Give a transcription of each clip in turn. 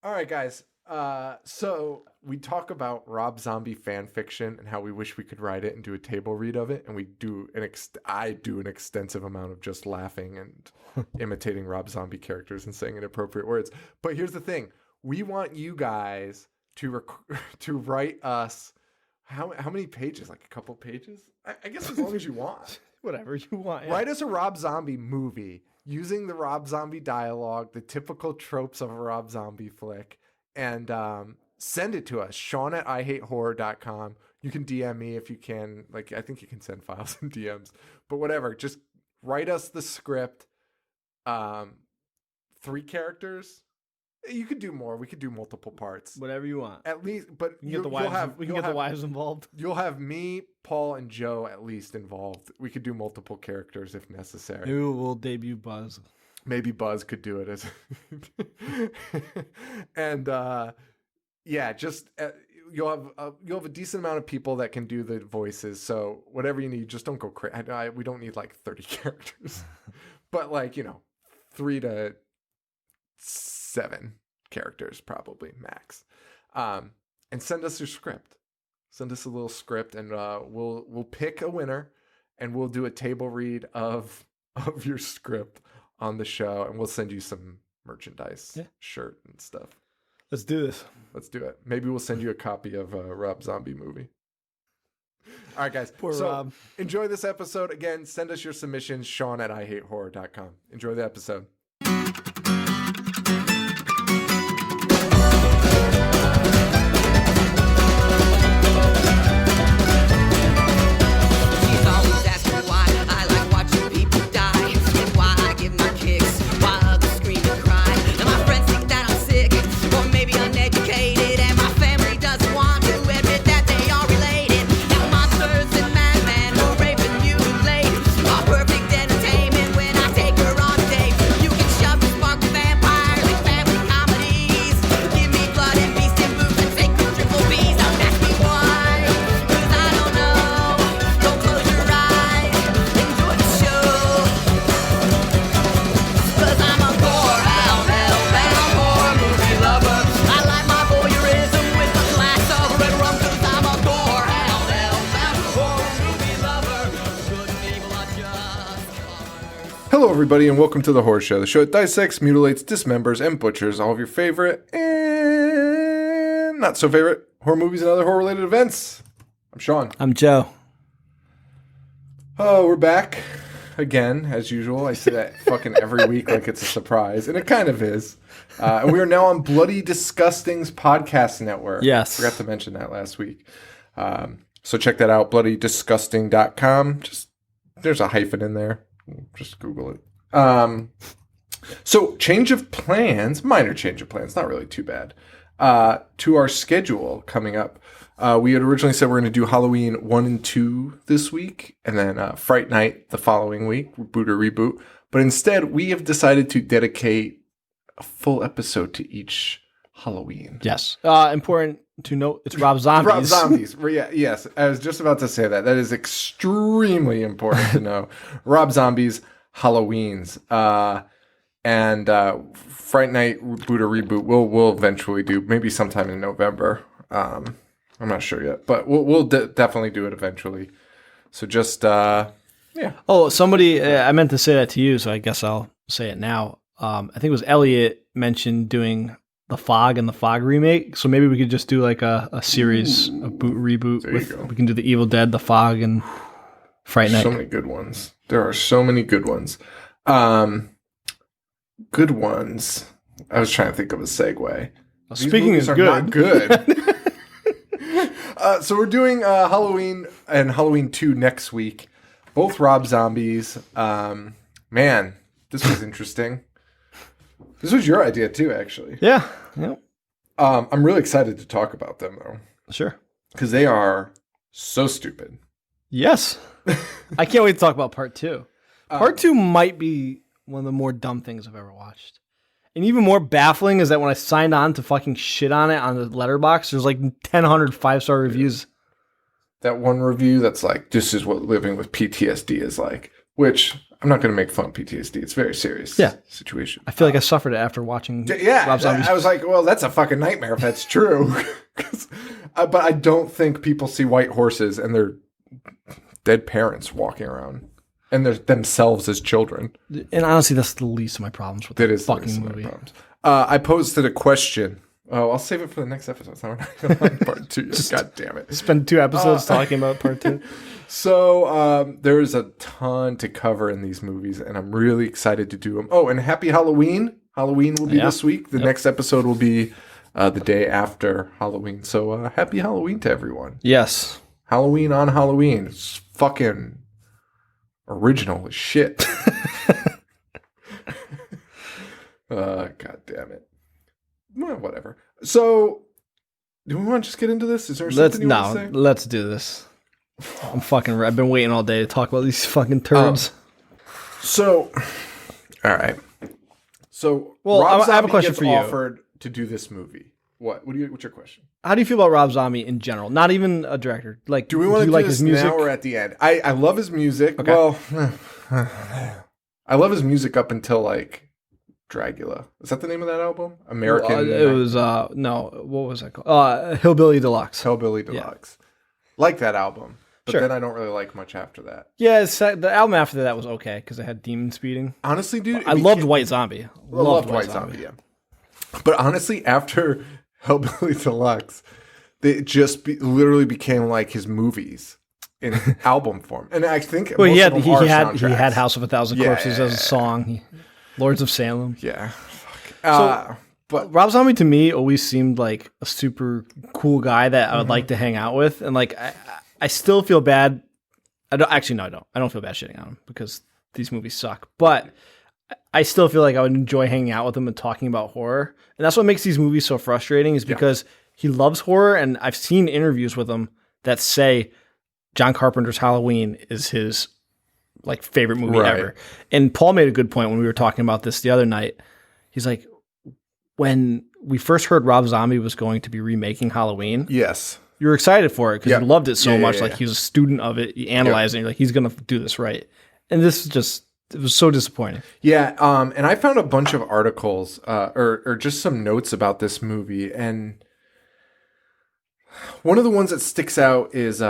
All right, guys. So we talk about Rob Zombie fan fiction and how we wish we could write it and do a table read of it, and we do I do an extensive amount of just laughing and imitating Rob Zombie characters and saying inappropriate words. But here's the thing: we want you guys to to write us how many pages? Like a couple pages? I guess as long as you want. Whatever you want. Yeah. Write us a Rob Zombie movie using the Rob Zombie dialogue, the typical tropes of a Rob Zombie flick, and send it to us, Sean@IHateHorror.com. You can DM me if you can. Like, I think you can send files in DMs, but whatever. Just write us the script. 3 characters. You could do more. We could do multiple parts. Whatever you want. At least, but we can get the wives involved. You'll have me, Paul, and Joe at least involved. We could do multiple characters if necessary. Maybe we'll debut Buzz. Maybe Buzz could do it as, and yeah, just you'll have a decent amount of people that can do the voices. So whatever you need, just don't go crazy. We don't need like 30 characters, but like 3 to 7 characters probably max. And send us your script. Send us a little script, and we'll pick a winner, and we'll do a table read of your script on the show, and we'll send you some merchandise, shirt and stuff. Let's do this. Let's do it. Maybe we'll send you a copy of a Rob Zombie movie. All right, guys. Poor Rob. Enjoy this episode. Again, send us your submissions, Sean@IHateHorror.com. Enjoy the episode. Hello, everybody, and welcome to The Horror Show, the show that dissects, mutilates, dismembers, and butchers all of your favorite and not so favorite horror movies and other horror-related events. I'm Sean. I'm Joe. Oh, we're back again, as usual. I say that fucking every week like it's a surprise, and it kind of is. And we are now on Bloody Disgusting's podcast network. Yes. Forgot to mention that last week. So check that out, bloodydisgusting.com. There's a hyphen in there. Just Google it. So change of plans, minor change of plans, not really too bad, to our schedule coming up. We had originally said we're going to do Halloween 1 and 2 this week, and then Fright Night the following week, boot or reboot. But instead, we have decided to dedicate a full episode to each Halloween. Yes. Important to note, it's Rob Zombies. Rob Zombies. Yeah, yes, I was just about to say that. That is extremely important to know. Rob Zombies, Halloweens. And Fright Night, boot or reboot, we'll eventually do, maybe sometime in November. I'm not sure yet, but we'll definitely do it eventually. So just, yeah. Oh, somebody, I meant to say that to you, so I guess I'll say it now. I think it was Elliot mentioned doing The Fog and The Fog remake. So maybe we could just do like a series, a boot reboot. We can do The Evil Dead, The Fog, and Fright Night. So many good ones. There are so many good ones. Good ones. I was trying to think of a segue. Well, speaking is good. Not good. So we're doing Halloween and Halloween 2 next week. Both Rob Zombies. Man, this was interesting. This was your idea too, actually. Yeah. Yep. I'm really excited to talk about them, though. Sure. Because they are so stupid. Yes. I can't wait to talk about part 2. Part 2 might be one of the more dumb things I've ever watched. And even more baffling is that when I signed on to fucking shit on it on the letterbox, there's like 1,000 5-star reviews. That one review that's like, this is what living with PTSD is like. Which, I'm not going to make fun of PTSD. It's a very serious situation. I feel like I suffered it after watching Rob Zombie's. I was like, well, that's a fucking nightmare if that's true. But I don't think people see white horses and their dead parents walking around. And they're themselves as children. And honestly, that's the least of my problems with the fucking movie. I posted a question. Oh, I'll save it for the next episode. So we're not going to part 2 yet. God damn it. Spend 2 episodes talking about part 2. So there's a ton to cover in these movies, and I'm really excited to do them. Oh, and happy Halloween. Halloween will be this week. The next episode will be the day after Halloween. So happy Halloween to everyone. Yes. Halloween on Halloween. It's fucking original as shit. God damn it. Well, whatever. So, do we want to just get into this? Is there something you want to say? Let's do this. I've been waiting all day to talk about these fucking turds. So, all right. So, well, Rob I have a question for you. Offered to do this movie. What's your question? How do you feel about Rob Zombie in general? Not even a director. Like, do we want to do this now or at the end? I love his music. Okay. Well, I love his music up until like Dragula. Is that the name of that album? American. It was no. What was that called? Hillbilly Deluxe. Hillbilly Deluxe. Yeah. Like that album, but then I don't really like much after that. Yeah, the album after that was okay because it had Demon Speeding. Honestly, dude, I loved White Zombie. I loved White Zombie. Yeah, but honestly, after Hillbilly Deluxe, they just literally became like his movies in album form, and I think he had House of a Thousand Corpses as a song. Lords of Salem. Yeah. But Rob Zombie to me always seemed like a super cool guy that I would like to hang out with. And like, I still feel bad. I don't feel bad shitting on him because these movies suck. But I still feel like I would enjoy hanging out with him and talking about horror. And that's what makes these movies so frustrating is because he loves horror. And I've seen interviews with him that say John Carpenter's Halloween is his like favorite movie ever. And Paul made a good point when we were talking about this the other night. He's like, when we first heard Rob Zombie was going to be remaking Halloween, yes, you were excited for it because you loved it so much. Like he was a student of it, you analyzed it, you're like, he's going to do this right. And this it was so disappointing. Yeah. And I found a bunch of articles or just some notes about this movie. And one of the ones that sticks out is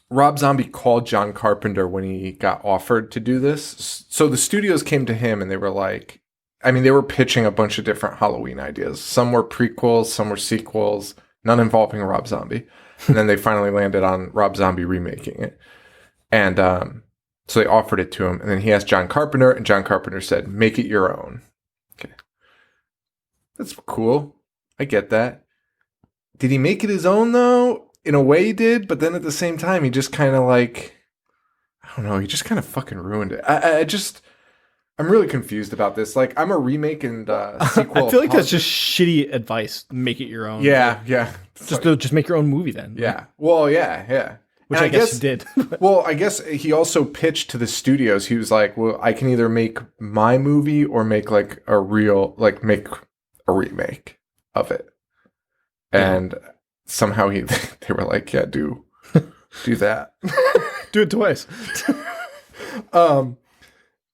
Rob Zombie called John Carpenter when he got offered to do this. So the studios came to him and they were like, they were pitching a bunch of different Halloween ideas. Some were prequels, some were sequels, none involving Rob Zombie. And then they finally landed on Rob Zombie remaking it. And so they offered it to him. And then he asked John Carpenter, and John Carpenter said, make it your own. Okay. That's cool. I get that. Did he make it his own, though? In a way he did, but then at the same time, he just kind of like, I don't know, he just kind of fucking ruined it. I'm really confused about this. Like, I'm a remake and sequel. I feel like that's just shitty advice. Make it your own. Yeah, yeah. Just make your own movie then. Yeah. Well, yeah. Which I guess he did. Well, I guess he also pitched to the studios. He was like, well, I can either make my movie or make like make a remake of it. And somehow they were like, yeah, do that. Do it twice.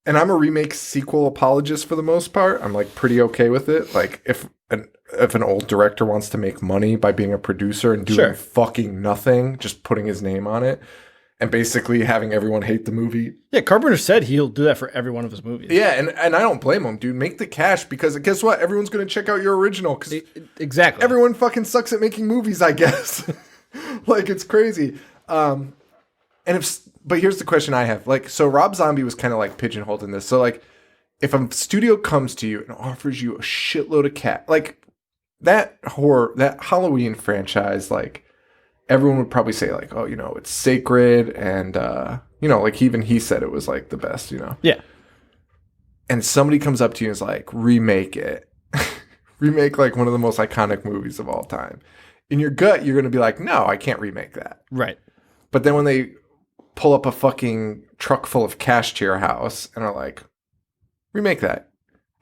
And I'm a remake sequel apologist for the most part. I'm like pretty okay with it. Like if an old director wants to make money by being a producer and doing fucking nothing, just putting his name on it and basically having everyone hate the movie. Yeah, Carpenter said he'll do that for every one of his movies. Yeah, and I don't blame him, dude. Make the cash because guess what? Everyone's going to check out your original because exactly everyone fucking sucks at making movies, I guess. Like it's crazy. But here's the question I have. Like, so Rob Zombie was kind of like pigeonholed in this. So like, if a studio comes to you and offers you a shitload of cash, like that Halloween franchise, like everyone would probably say like, oh, it's sacred. And, like even he said it was like the best, Yeah. And somebody comes up to you and is like, remake it. Remake like one of the most iconic movies of all time. In your gut, you're going to be like, no, I can't remake that. Right. But then when they pull up a fucking truck full of cash to your house and are like, remake that,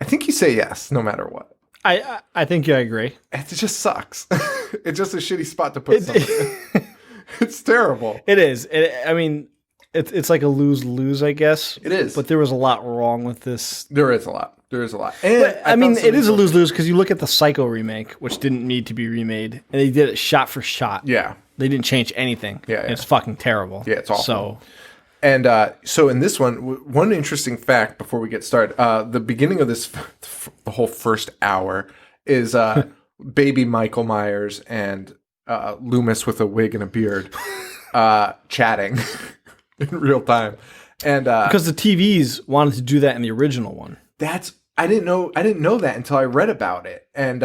I think you say yes, no matter what. I think I agree. It just sucks. It's just a shitty spot to put something. It's terrible. It is. it's like a lose-lose, I guess. It is. But there was a lot wrong with this. There is a lot. And But, I mean, it is a lose-lose because you look at the Psycho remake, which didn't need to be remade, and they did it shot for shot. Yeah. They didn't change anything. Yeah, and it's fucking terrible. Yeah, it's awful. So, And so in this one, one interesting fact before we get started, the beginning of this, the whole first hour is baby Michael Myers and Loomis with a wig and a beard chatting in real time. And because the TVs wanted to do that in the original one. I didn't know that until I read about it. And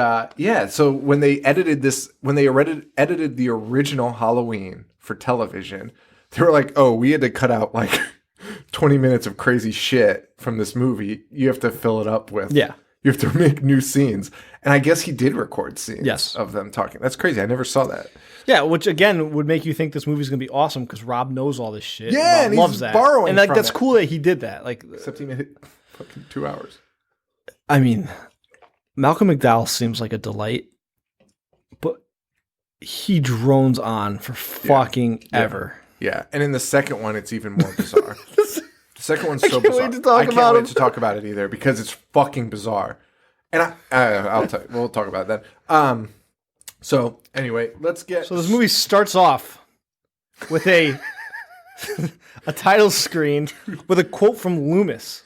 so when they edited the original Halloween for television, they were like, "Oh, we had to cut out like 20 minutes of crazy shit from this movie. You have to fill it up with you have to make new scenes." And I guess he did record scenes of them talking. That's crazy. I never saw that. Yeah, which again would make you think this movie's gonna be awesome because Rob knows all this shit. Yeah, Rob and loves he's that. borrowing and like from that's it. cool that he did that. Like, Except he made it fucking 2 hours. I mean, Malcolm McDowell seems like a delight, but he drones on for fucking ever. Yeah, and in the second one, it's even more bizarre. The second one's so can't bizarre. wait to talk I can't about wait it. to talk about it either because it's fucking bizarre. And we'll talk about it then. So anyway, let's get. So this movie starts off with a title screen with a quote from Loomis.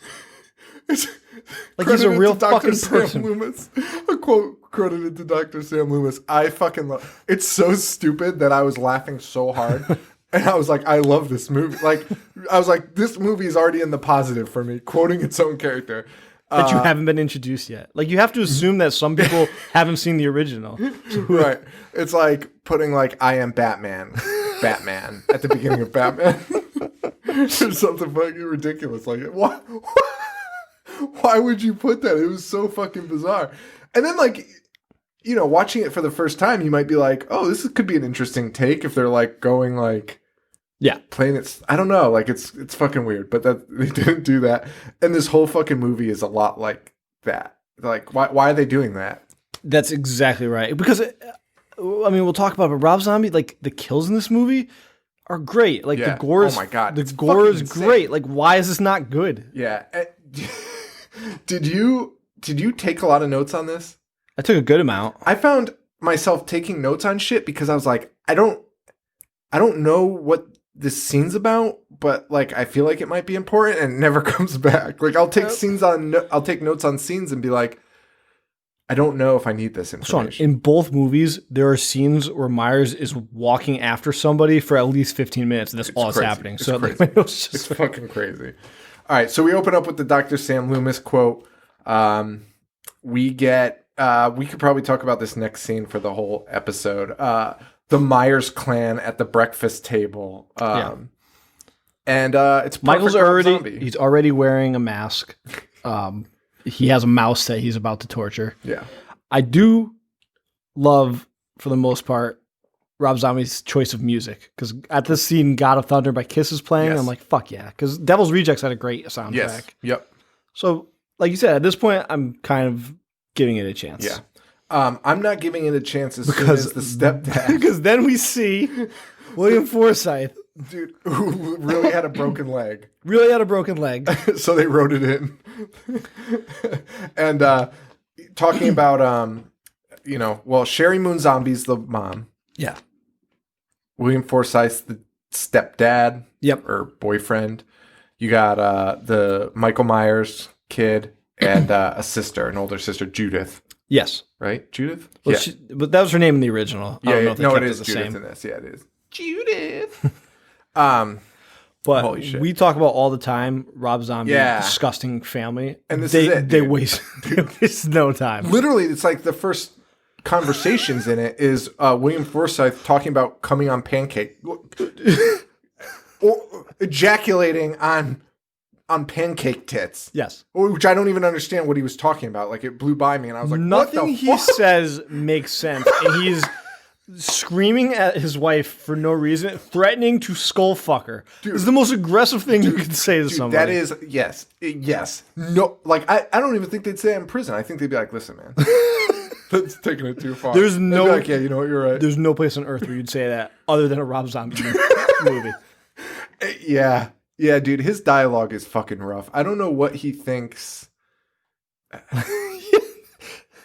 Like he's a real fucking person. Loomis. A quote credited to Dr. Sam Loomis. I fucking love. It's so stupid that I was laughing so hard. And I was like, I love this movie. Like, I was like, this movie is already in the positive for me, quoting its own character. That you haven't been introduced yet. Like, you have to assume that some people haven't seen the original. Right. It's like putting, like, I am Batman at the beginning of Batman. Or something fucking ridiculous. Like, why would you put that? It was so fucking bizarre. And then, like, you know, watching it for the first time, you might be like, oh, this could be an interesting take if they're, like, going, like, playing it. I don't know. Like, it's fucking weird. But they didn't do that. And this whole fucking movie is a lot like that. Like, why are they doing that? That's exactly right. Because, I mean, we'll talk about it, but Rob Zombie, like, the kills in this movie are great. Like, the gore is, oh my God. The gore is great. Like, why is this not good? Yeah. Did you take a lot of notes on this? I took a good amount. I found myself taking notes on shit because I was like, I don't know what this scene's about, but like I feel like it might be important and it never comes back. Like I'll take notes on scenes and be like, I don't know if I need this information. Sean, in both movies, there are scenes where Myers is walking after somebody for at least 15 minutes, and that's all that's happening. It's so crazy. Like, It's fucking crazy. All right, so we open up with the Dr. Sam Loomis quote. We could probably talk about this next scene for the whole episode. The Myers clan at the breakfast table. And it's Michael's he's already wearing a mask. He has a mouse that he's about to torture. Yeah. I do love, for the most part, Rob Zombie's choice of music. Because at this scene, God of Thunder by Kiss is playing. And I'm like, fuck yeah. Because Devil's Rejects had a great soundtrack. Yes. Yep. So, like you said, at this point, I'm kind of giving it a chance. Yeah. I'm not giving it a chance soon as the stepdad. Because then we see William Forsythe. Dude, who really had a broken leg. So they wrote it in. And talking about, Sherry Moon Zombie's the mom. Yeah. William Forsythe's the stepdad. Yep. Or boyfriend. You got the Michael Myers kid and a sister, an older sister, Judith. Yes. Right? Judith? Well, yeah. But that was her name in the original. I don't know if they kept it is the Judith same. in this. Yeah, it is. Judith. But holy shit. We talk about all the time Rob Zombie, disgusting family. And they waste no time. Literally, it's like the first conversations in it is William Forsythe talking about coming on pancake. Or ejaculating on pancake tits. Yes. Which I don't even understand what he was talking about. Like, it blew by me, and I was like, nothing what the he fuck? says makes sense. And he's screaming at his wife for no reason, threatening to skull fuck her. Dude, it's the most aggressive thing you can say to somebody. That is, yes. No, like, I don't even think they'd say that in prison. I think they'd be like, listen, man. That's taking it too far. There's no... Like, yeah, you know what, you're right. There's no place on earth where you'd say that other than a Rob Zombie movie. Yeah. Yeah, dude, his dialogue is fucking rough. I don't know what he thinks.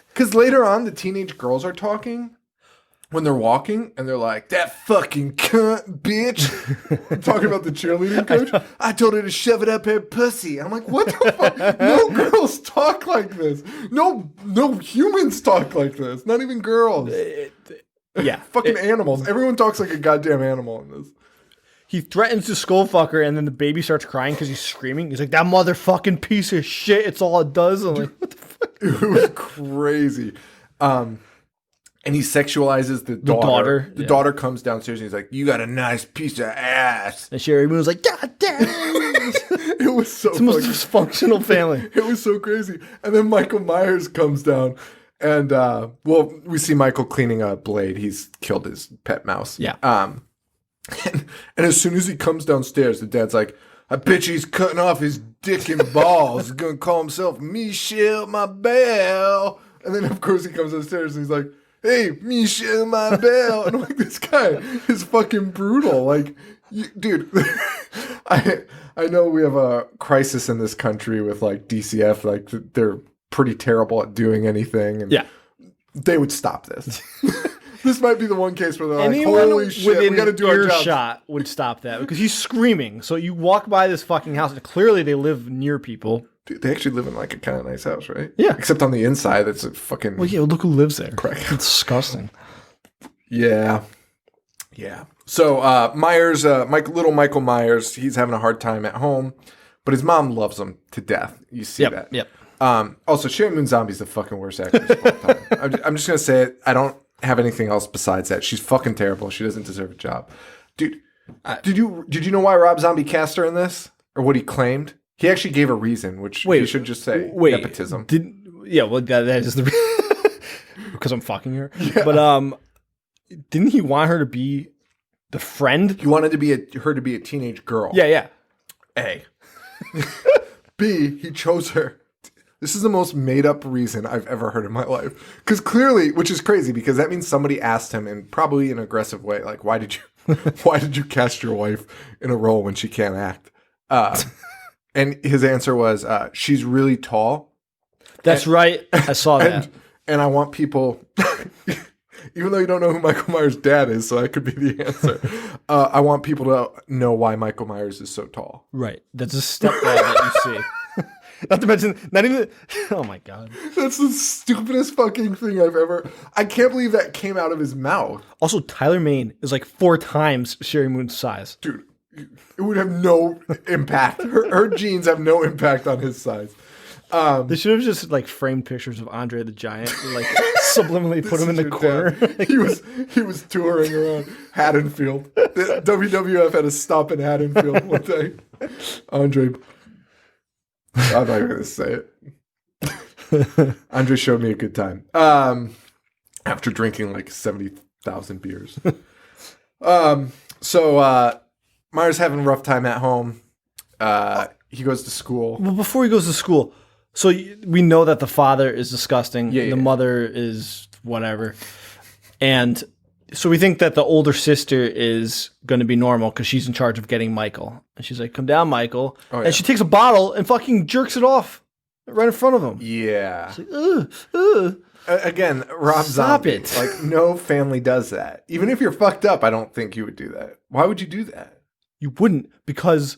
Because later on, the teenage girls are talking when they're walking, and they're like, that fucking cunt, bitch. Talking about the cheerleading coach. I told her to shove it up her pussy. I'm like, what the fuck? No girls talk like this. No humans talk like this. Not even girls. Yeah. Fucking animals. Everyone talks like a goddamn animal in this. He threatens to skull fuck her, and then the baby starts crying because he's screaming. He's like, that motherfucking piece of shit. It's all it does. I'm like, what the fuck? It was crazy. And he sexualizes the daughter. The daughter comes downstairs and he's like, you got a nice piece of ass. And Sherry Moon's like, God damn. It was so It's the most dysfunctional family. It was so crazy. And then Michael Myers comes down and, we see Michael cleaning a blade. He's killed his pet mouse. Yeah. And as soon as he comes downstairs, the dad's like, I bet you he's cutting off his dick and balls. He's going to call himself Michelle My Belle. And then, of course, he comes downstairs and he's like, hey, Michelle My Belle. And I'm like, this guy is fucking brutal. Like, dude, I know we have a crisis in this country with, like, DCF. Like, they're pretty terrible at doing anything. And they would stop this. This might be the one case where they're Anyone like, holy shit, we got to do our job. Shot would stop that because he's screaming. So you walk by this fucking house, and clearly they live near people. Dude, they actually live in like a kind of nice house, right? Yeah. Except on the inside, it's a fucking... Well, yeah, look who lives there. Crack. It's disgusting. Yeah. Yeah. So little Michael Myers, he's having a hard time at home, but his mom loves him to death. You see that. Yep. Also, Sherry Moon Zombie's the fucking worst actress of all time. I'm just going to say it. I don't have anything else besides that. She's fucking terrible. She doesn't deserve a job. Dude, did you know why Rob Zombie cast her in this? Or what he claimed? He actually gave a reason, which you should just say. Nepotism. That is the because I'm fucking her. Yeah. But didn't he want her to be the friend? He wanted her to be a teenage girl. Yeah. A. B, he chose her. This is the most made up reason I've ever heard in my life. Because clearly, which is crazy, because that means somebody asked him in probably an aggressive way, like, why did you cast your wife in a role when she can't act? And his answer was, she's really tall. That's right. I saw that. And I want people, even though you don't know who Michael Myers' dad is, so that could be the answer. I want people to know why Michael Myers is so tall. Right. That's a stepdad that you see. Not to mention, not even... Oh, my God. That's the stupidest fucking thing I've ever... I can't believe that came out of his mouth. Also, Tyler Mane is like 4 times Sherry Moon's size. Dude, it would have no impact. Her genes have no impact on his size. They should have just like framed pictures of Andre the Giant, like subliminally put him in the corner. He was touring around Haddonfield. The WWF had a stop in Haddonfield one day. Andre... I'm not going to say it. Andre showed me a good time. After drinking like 70,000 beers. So Myers having a rough time at home. He goes to school. Well, before he goes to school, so we know that the father is disgusting. The mother is whatever. And so we think that the older sister is going to be normal because she's in charge of getting Michael. And she's like, come down, Michael. Oh, yeah. And she takes a bottle and fucking jerks it off right in front of him. Yeah. It's like, again, Rob Stop Zombie. it. Like, no family does that. Even if you're fucked up, I don't think you would do that. Why would you do that? You wouldn't because,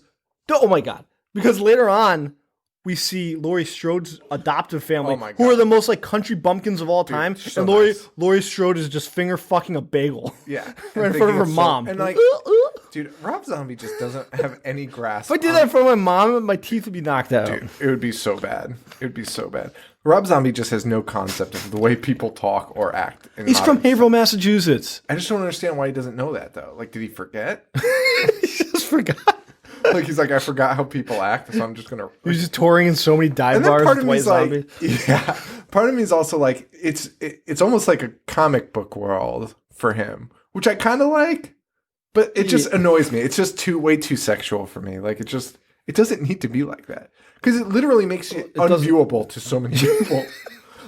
oh my God. Because later on, we see Laurie Strode's adoptive family, who are the most like country bumpkins of all time. So and Laurie Strode is just finger fucking a bagel. Yeah. Right in front of her mom. And like, dude, Rob Zombie just doesn't have any grasp. If I did that in front of my mom, my teeth would be knocked out. Dude, it would be so bad. It would be so bad. Rob Zombie just has no concept of the way people talk or act. He's from Haverhill, Massachusetts. I just don't understand why he doesn't know that, though. Like, did he forget? He just forgot. Like, he's like, I forgot how people act, so I'm just going to... He was just touring in so many dive bars with White Zombie. Yeah. Part of me is also like, it's almost like a comic book world for him, which I kind of like, but it just annoys me. It's just way too sexual for me. Like, it doesn't need to be like that. Because it literally makes it unviewable to so many people.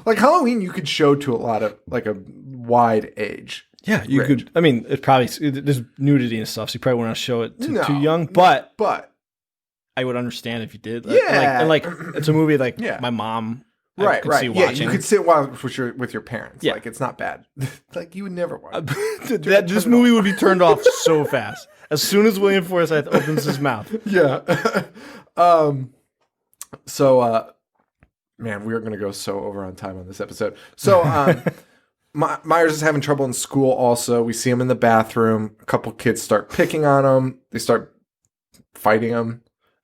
Like, Halloween, you could show to a lot of, like, a wide age. Yeah, you rich. could. I mean, there's nudity and stuff, so you probably wouldn't show it to No, too young. But I I would understand if you did. Yeah. Like it's a movie like Yeah. my mom. I right. could see Yeah, watching. you could sit with your parents. Yeah. Like it's not bad. Like you would never watch. This movie would be turned off so fast as soon as William Forsythe opens his mouth. Yeah. So, man, we are going to go so over on time on this episode. So, Myers is having trouble in school also. We see him in the bathroom. A couple kids start picking on him. They start fighting him.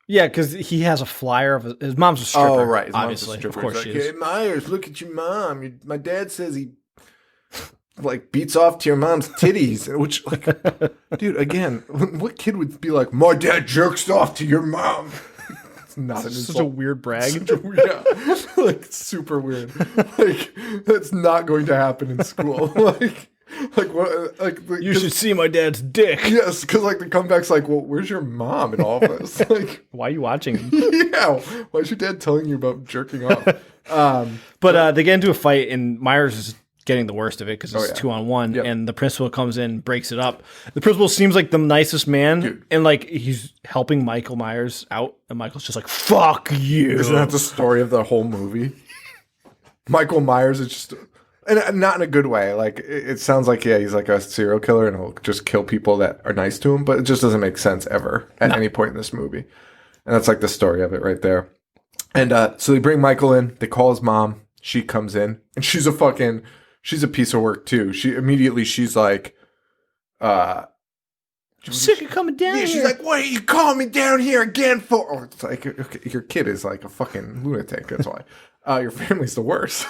Yeah, because he has a flyer of his mom's a stripper. Oh, right. His obviously. mom's a stripper. Of course He's she like, is. Hey, Myers, look at your mom. My dad says he like beats off to your mom's titties. Which, like, dude, again, what kid would be like, my dad jerks off to your mom? It's not an Such a weird brag. Yeah, like super weird. Like that's not going to happen in school. Like what? Like You should see my dad's dick. Yes, because like the comeback's like, well, where's your mom in all of this? Like, Why are you watching him? yeah, why is your dad telling you about jerking off? But they get into a fight, and Myers is getting the worst of it because it's 2-on-1, Yep. and the principal comes in, breaks it up. The principal seems like the nicest man, Dude. and like he's helping Michael Myers out, and Michael's just like, "Fuck you." Isn't that the story of the whole movie? Michael Myers is just, and not in a good way. Like it sounds like he's like a serial killer and he'll just kill people that are nice to him, but it just doesn't make sense ever at any point in this movie. And that's like the story of it right there. And so they bring Michael in. They call his mom. She comes in, and she's a piece of work too. She's like, I'm sick of coming down here. she's like, what are you calling me down here again for? Oh, it's like, okay, your kid is like a fucking lunatic. That's why. Your family's the worst.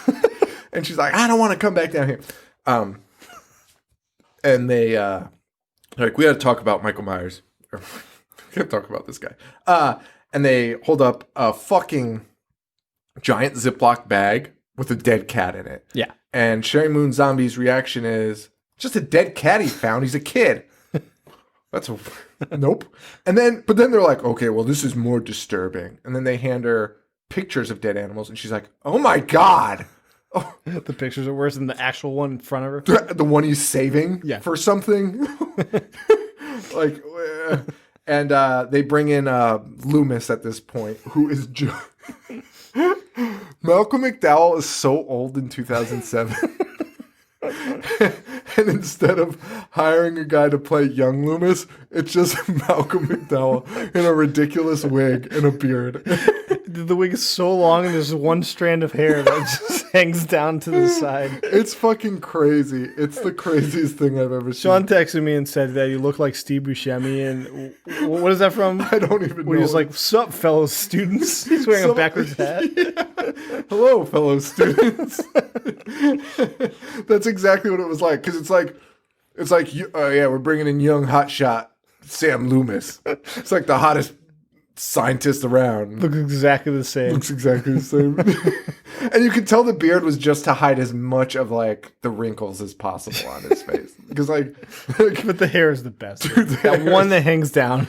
And she's like, I don't want to come back down here. And they, like, we got to talk about Michael Myers. We got to talk about this guy. And they hold up a fucking giant Ziploc bag with a dead cat in it. Yeah. And Sherry Moon Zombie's reaction is, just a dead cat he found. He's a kid. That's nope. But then they're like, okay, well, this is more disturbing. And then they hand her pictures of dead animals, and she's like, oh my God. Oh, The pictures are worse than the actual one in front of her. the one he's saving for something. Like, and they bring in Loomis at this point, who is Malcolm McDowell is so old in 2007. And instead of hiring a guy to play young Loomis, it's just Malcolm McDowell in a ridiculous wig and a beard. The wig is so long, and there's one strand of hair that just hangs down to the side. It's fucking crazy. It's the craziest thing I've ever seen. Sean texted me and said that you look like Steve Buscemi, and what is that from? I don't even know. He was like, "Sup, fellow students?" He's wearing a backwards hat. Yeah. Hello, fellow students. That's exactly what it was like. Because it's like, yeah, we're bringing in young hotshot Sam Loomis. It's like the hottest scientist around. Looks exactly the same. Looks exactly the same. And you could tell the beard was just to hide as much of like the wrinkles as possible on his face. Because like but the hair is the best. Dude, that one that hangs down.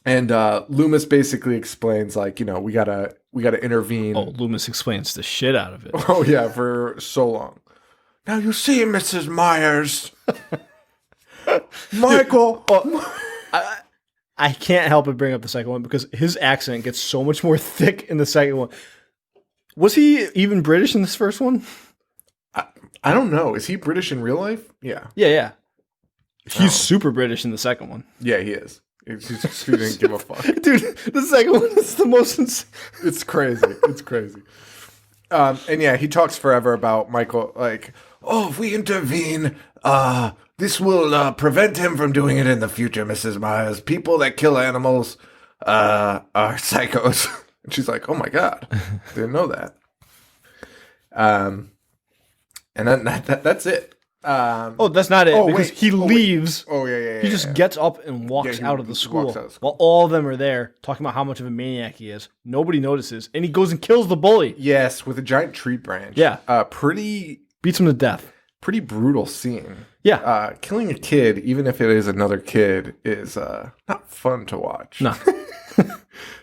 And Loomis basically explains, like, you know, we gotta intervene. Oh, Loomis explains the shit out of it. Oh yeah, for so long. Now you see, Mrs. Myers, Michael. I can't help but bring up the second one because his accent gets so much more thick in the second one. Was he even British in this first one? I don't know. Is he British in real life? Yeah. Yeah. He's super British in the second one. Yeah, he is. He didn't give a fuck. Dude, the second one is the most It's crazy. It's crazy. And yeah, he talks forever about Michael, like, oh, if we intervene, this will prevent him from doing it in the future, Mrs. Myers. People that kill animals are psychos. And she's like, oh my God, didn't know that. And then that's it. That's not it. Because he leaves. Oh, yeah. He just gets up and walks out of the school walks out of school. while all of them are there talking about how much of a maniac he is. Nobody notices. And he goes and kills the bully. Yes, with a giant tree branch. Yeah. Beats him to death. Pretty brutal scene. Yeah. Killing a kid, even if it is another kid, is not fun to watch. No.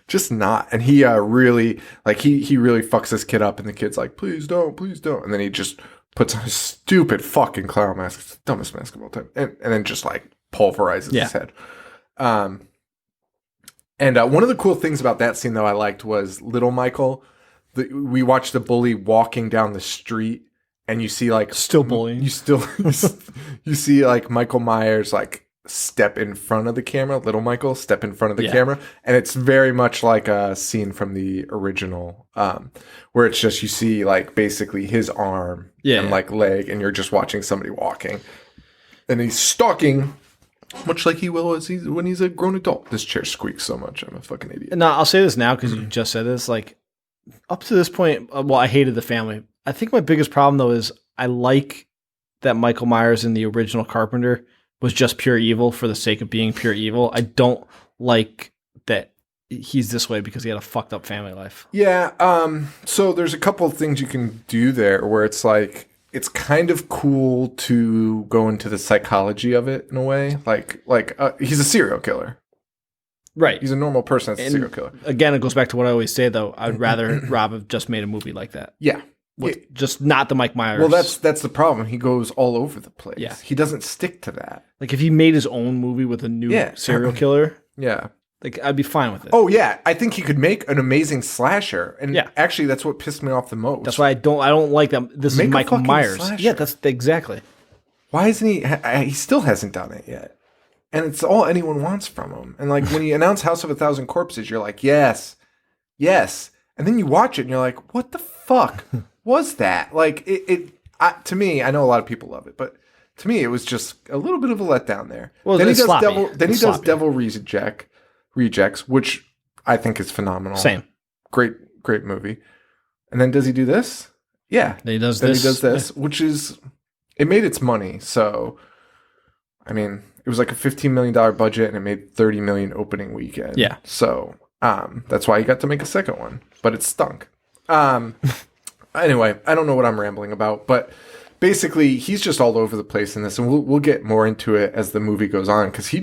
Just not. And he really, like, he really fucks this kid up, and the kid's like, please don't. And then he just puts on a stupid fucking clown mask. It's the dumbest mask of all time. And then just like pulverizes his head. And one of the cool things about that scene, though, I liked was little Michael. We watched the bully walking down the street, and you see like still bullying. You see like Michael Myers like step in front of the camera. Little Michael step in front of the camera, and it's very much like a scene from the original, where it's just you see like basically his arm and like leg, and you're just watching somebody walking, and he's stalking. Much like he will when he's a grown adult. This chair squeaks so much. I'm a fucking idiot. No, I'll say this now because you just said this. Like, up to this point, well, I hated the family. I think my biggest problem, though, is I like that Michael Myers in the original Carpenter was just pure evil for the sake of being pure evil. I don't like that he's this way because he had a fucked up family life. Yeah, so there's a couple of things you can do there where it's like, it's kind of cool to go into the psychology of it in a way. Like he's a serial killer. Right. He's a normal person that's a serial killer. Again, it goes back to what I always say, though. I'd rather Rob have just made a movie like that. Yeah. Just not the Mike Myers. Well, that's the problem. He goes all over the place. Yeah. He doesn't stick to that. Like, if he made his own movie with a new serial killer, like, I'd be fine with it. Oh, yeah. I think he could make an amazing slasher. And actually, that's what pissed me off the most. That's why I don't like that. This is Michael Myers. Slasher. Yeah, that's exactly. Why isn't he? He still hasn't done it yet. And it's all anyone wants from him. And like when you announce House of a Thousand Corpses, you're like, yes. And then you watch it and you're like, what the fuck was that? Like to me, I know a lot of people love it, but to me, it was just a little bit of a letdown there. Well, then he does sloppy. does Devil Rejects, which I think is phenomenal. Same. Great movie. And then does he do this? Yeah. Then he does this, which is, it made its money. So, I mean, it was like a $15 million budget and it made $30 million opening weekend. Yeah. So, that's why he got to make a second one, but it stunk. Anyway, I don't know what I'm rambling about, but basically he's just all over the place in this, and we'll get more into it as the movie goes on, because he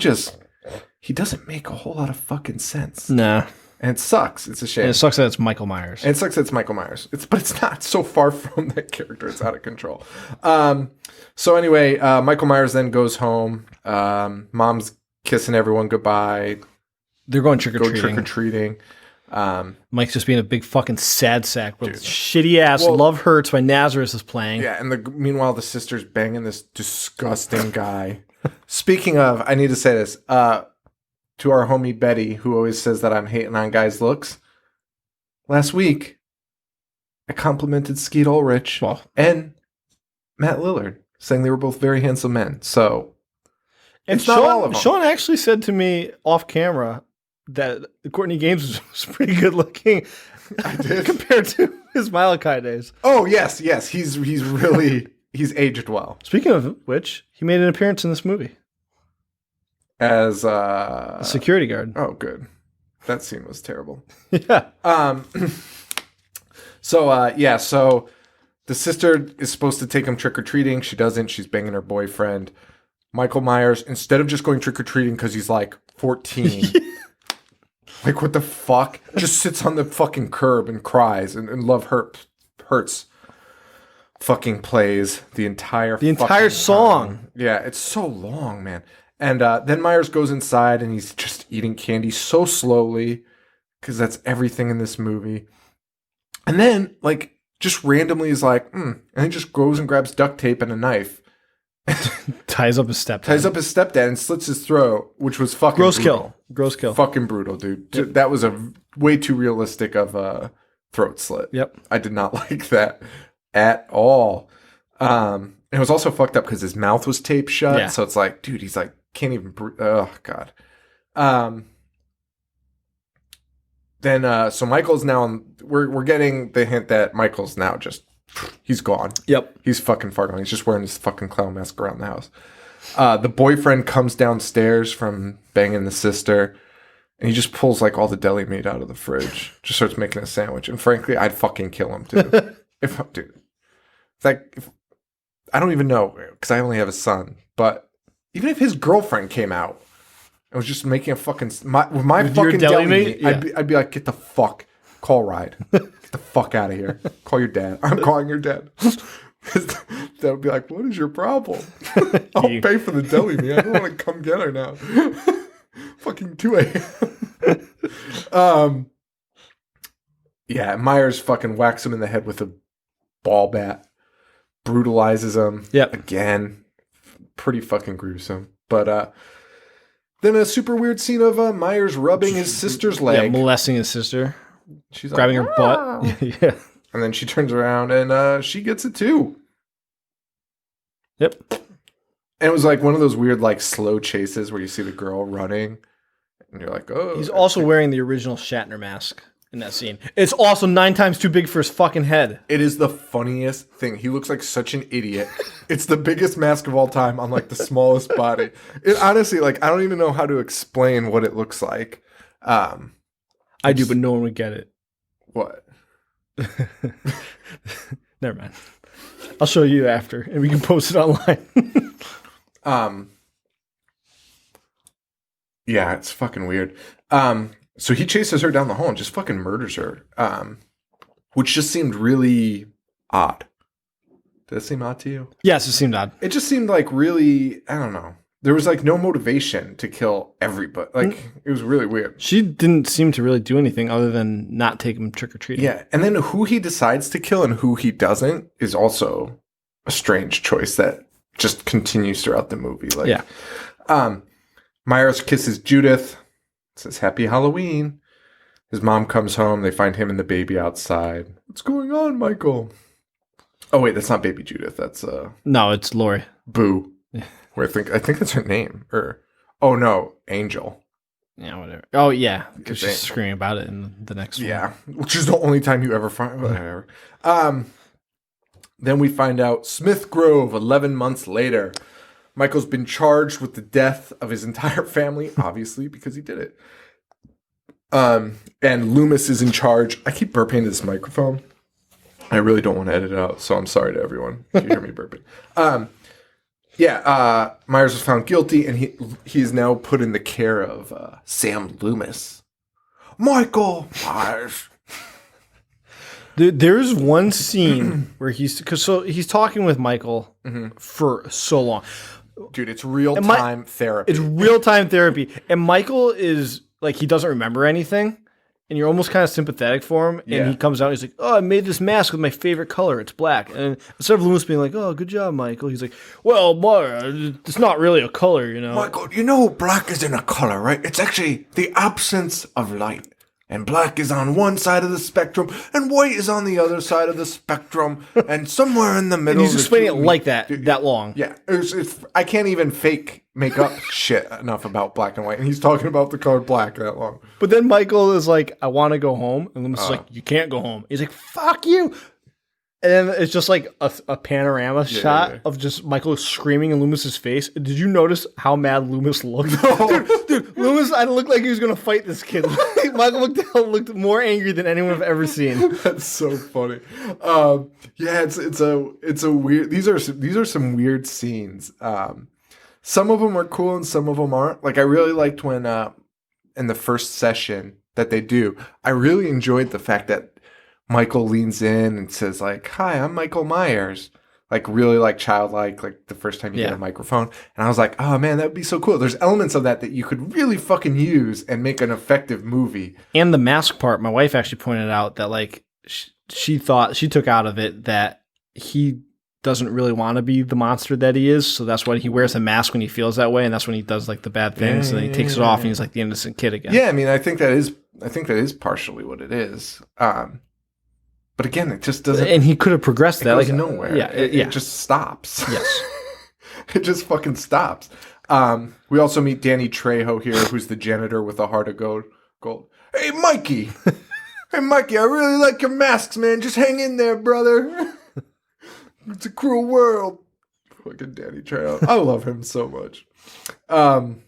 doesn't make a whole lot of fucking sense. Nah. And it sucks. It's a shame. And it sucks that it's Michael Myers. And it sucks that it's Michael Myers. But it's not so far from that character. It's out of control. So anyway, Michael Myers then goes home. Mom's kissing everyone goodbye. They're going trick-or-treating. Trick-or-treating. Mike's just being a big fucking sad sack with shitty ass Love Hurts by Nazareth is playing. Yeah, and meanwhile the sister's banging this disgusting guy. Speaking of, I need to say this. To our homie Betty, who always says that I'm hating on guys' looks. Last week, I complimented Skeet Ulrich and Matt Lillard, saying they were both very handsome men. So, and Sean actually said to me off camera that Courtney Gaines was pretty good looking compared to his Malachi days. Oh, yes. He's really, he's aged well. Speaking of which, he made an appearance in this movie. As a security guard. Oh, good. That scene was terrible. Yeah. So the sister is supposed to take him trick-or-treating. She doesn't. She's banging her boyfriend. Michael Myers, instead of just going trick-or-treating because he's like 14, like what the fuck, just sits on the fucking curb and cries, and Love Hurts fucking plays the entire song. Time. Yeah, it's so long, man. And then Myers goes inside and he's just eating candy so slowly, because that's everything in this movie. And then, like, just randomly is like, and he just goes and grabs duct tape and a knife. Ties up his stepdad and slits his throat, which was fucking brutal. Gross kill. Fucking brutal, dude. Yep. That was a way too realistic of a throat slit. Yep. I did not like that at all. It was also fucked up because his mouth was taped shut. Yeah. So it's like, dude, he's like, can't even breathe. Oh, God. Then, so Michael's now, we're getting the hint that Michael's now just, he's gone. Yep. He's fucking far gone. He's just wearing his fucking clown mask around the house. The boyfriend comes downstairs from banging the sister, and he just pulls like all the deli meat out of the fridge. Just starts making a sandwich. And frankly, I'd fucking kill him too. I don't even know, because I only have a son, but even if his girlfriend came out and was just making a fucking with fucking deli meat, yeah. I'd be like, get the fuck, call ride, get the fuck out of here, call your dad. I'm calling your dad. That would be like, what is your problem? I'll pay for the deli, man. I don't want to come get her now. Fucking 2 a.m. Yeah, Myers fucking whacks him in the head with a ball bat, brutalizes him. Yep. Again, pretty fucking gruesome. But then a super weird scene of Myers rubbing his sister's leg. Yeah, molesting his sister. She's grabbing like, her butt. Yeah. And then she turns around and she gets it too. Yep. And it was like one of those weird like slow chases where you see the girl running and you're like, oh. He's also wearing the original Shatner mask in that scene. It's also 9 times too big for his fucking head. It is the funniest thing. He looks like such an idiot. It's the biggest mask of all time on like the smallest body. It honestly, like, I don't even know how to explain what it looks like. I do, but no one would get it. What? Never mind. I'll show you after, and we can post it online. Yeah, it's fucking weird. So he chases her down the hall and just fucking murders her, which just seemed really odd. Did it seem odd to you? Yes, it seemed odd. It just seemed like really, I don't know. There was like no motivation to kill everybody. Like, it was really weird. She didn't seem to really do anything other than not take him trick-or-treating. Yeah, and then who he decides to kill and who he doesn't is also a strange choice that just continues throughout the movie. Like, yeah. Myers kisses Judith, says Happy Halloween. His mom comes home. They find him and the baby outside. What's going on, Michael? Oh, wait, that's not baby Judith. That's No, it's Lori. Boo. Yeah. I think that's her name. Or no, Angel. Yeah, whatever. Oh, yeah, because she's screaming about it in the next one. Yeah, which is the only time you ever find whatever. Then we find out Smith Grove 11 months later. Michael's been charged with the death of his entire family, obviously, because he did it. And Loomis is in charge. I keep burping into this microphone. I really don't want to edit it out, so I'm sorry to everyone if you hear me burping. Myers was found guilty, and he is now put in the care of Sam Loomis. Michael Myers. There's one scene where he's talking with Michael for so long. Dude, it's real-time therapy. It's real-time therapy. And Michael is, like, he doesn't remember anything. And you're almost kind of sympathetic for him. And he comes out and he's like, oh, I made this mask with my favorite color. It's black. And instead of Loomis being like, oh, good job, Michael. He's like, well, it's not really a color, you know. Michael, you know black isn't a color, right? It's actually the absence of light. And black is on one side of the spectrum, and white is on the other side of the spectrum, and somewhere in the middle. And he's explaining it like that long. Yeah, I can't even make up shit enough about black and white, and he's talking about the color black that long. But then Michael is like, I want to go home, and Loomis is like, you can't go home. He's like, fuck you. And then it's just like a panorama shot of just Michael screaming in Loomis's face. Did you notice how mad Loomis looked? No. Dude, Loomis, I looked like he was going to fight this kid. Michael looked more angry than anyone I've ever seen. That's so funny. It's a weird. These are some weird scenes. Some of them are cool and some of them aren't. Like, I really liked when in the first session that they do, I really enjoyed the fact that Michael leans in and says, like, hi, I'm Michael Myers. Like, really, like, childlike, like, the first time you get a microphone. And I was like, oh, man, that would be so cool. There's elements of that you could really fucking use and make an effective movie. And the mask part, my wife actually pointed out that, like, she thought, she took out of it that he doesn't really want to be the monster that he is. So that's why he wears a mask when he feels that way. And that's when he does, like, the bad things. And then he takes it off and he's, like, the innocent kid again. Yeah, I mean, I think that is partially what it is. But again, it just doesn't. And he could have progressed that. It goes nowhere. Yeah, it just stops. Yes. It just fucking stops. We also meet Danny Trejo here, who's the janitor with a heart of gold. Hey, Mikey. Hey, Mikey, I really like your masks, man. Just hang in there, brother. It's a cruel world. Fucking Danny Trejo. I love him so much. I'm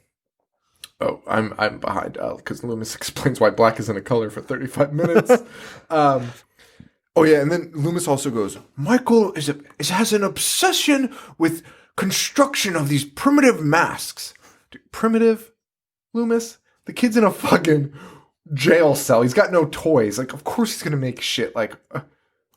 behind because Loomis explains why black isn't a color for 35 minutes. Oh, yeah, and then Loomis also goes, Michael has an obsession with construction of these primitive masks. Dude, primitive, Loomis? The kid's in a fucking jail cell. He's got no toys. Like, of course he's going to make shit like,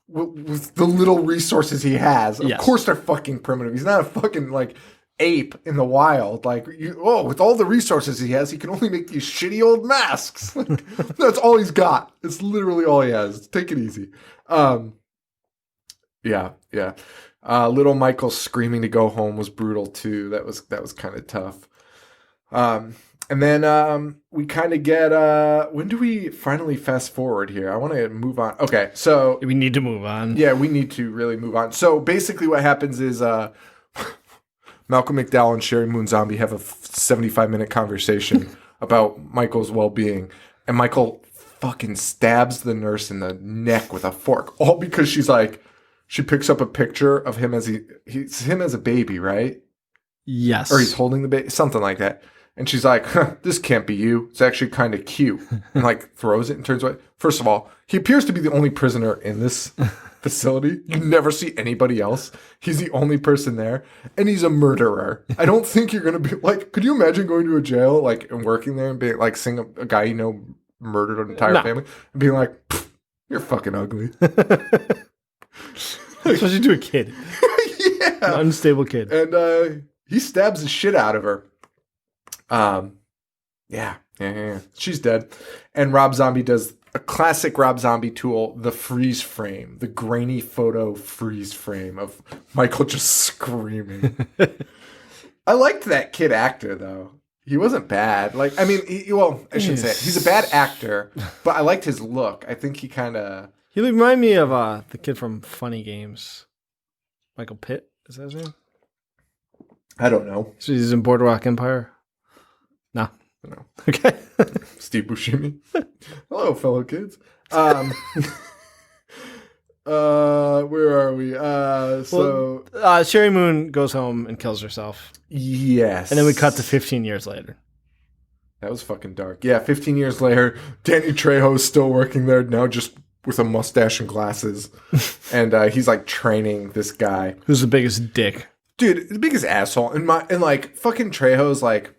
with the little resources he has. Of Yes. course they're fucking primitive. He's not a fucking like ape in the wild. Like, with all the resources he has, he can only make these shitty old masks. Like, that's all he's got. It's literally all he has. Take it easy. Yeah. Little Michael screaming to go home was brutal too. That was kind of tough. And then we kind of get when do we finally fast forward here? I want to move on. Okay, so We need to move on. yeah, we need to really move on. So basically what happens is Malcolm McDowell and Sherry Moon Zombie have a 75-minute conversation about Michael's well-being, and Michael fucking stabs the nurse in the neck with a fork, all because she picks up a picture of him as he's him as a baby, right? Yes. Or he's holding the baby, something like that. And she's like, this can't be you. It's actually kind of cute. And like throws it and turns away. First of all, he appears to be the only prisoner in this facility. You never see anybody else. He's the only person there. And he's a murderer. I don't think you're going to be like, could you imagine going to a jail like and working there and being like seeing a guy you know murdered an entire family and being like, you're fucking ugly. Especially to a kid. Yeah. An unstable kid. And he stabs the shit out of her. Yeah. She's dead. And Rob Zombie does a classic Rob Zombie tool, the freeze frame, the grainy photo freeze frame of Michael just screaming. I liked that kid actor, though. He wasn't bad. Like, I mean, I shouldn't say it. He's a bad actor, but I liked his look. I think he kind of... He reminded me of the kid from Funny Games. Michael Pitt, is that his name? I don't know. So he's in Boardwalk Empire? No. No. Okay. Steve Buscemi. Hello, fellow kids. Where are we? Sherry Moon goes home and kills herself. Yes. And then we cut to 15 years later. That was fucking dark. Yeah, 15 years later, Danny Trejo's still working there, now just with a mustache and glasses. And he's like training this guy. Who's the biggest dick? Dude, the biggest asshole. And like fucking Trejo's like,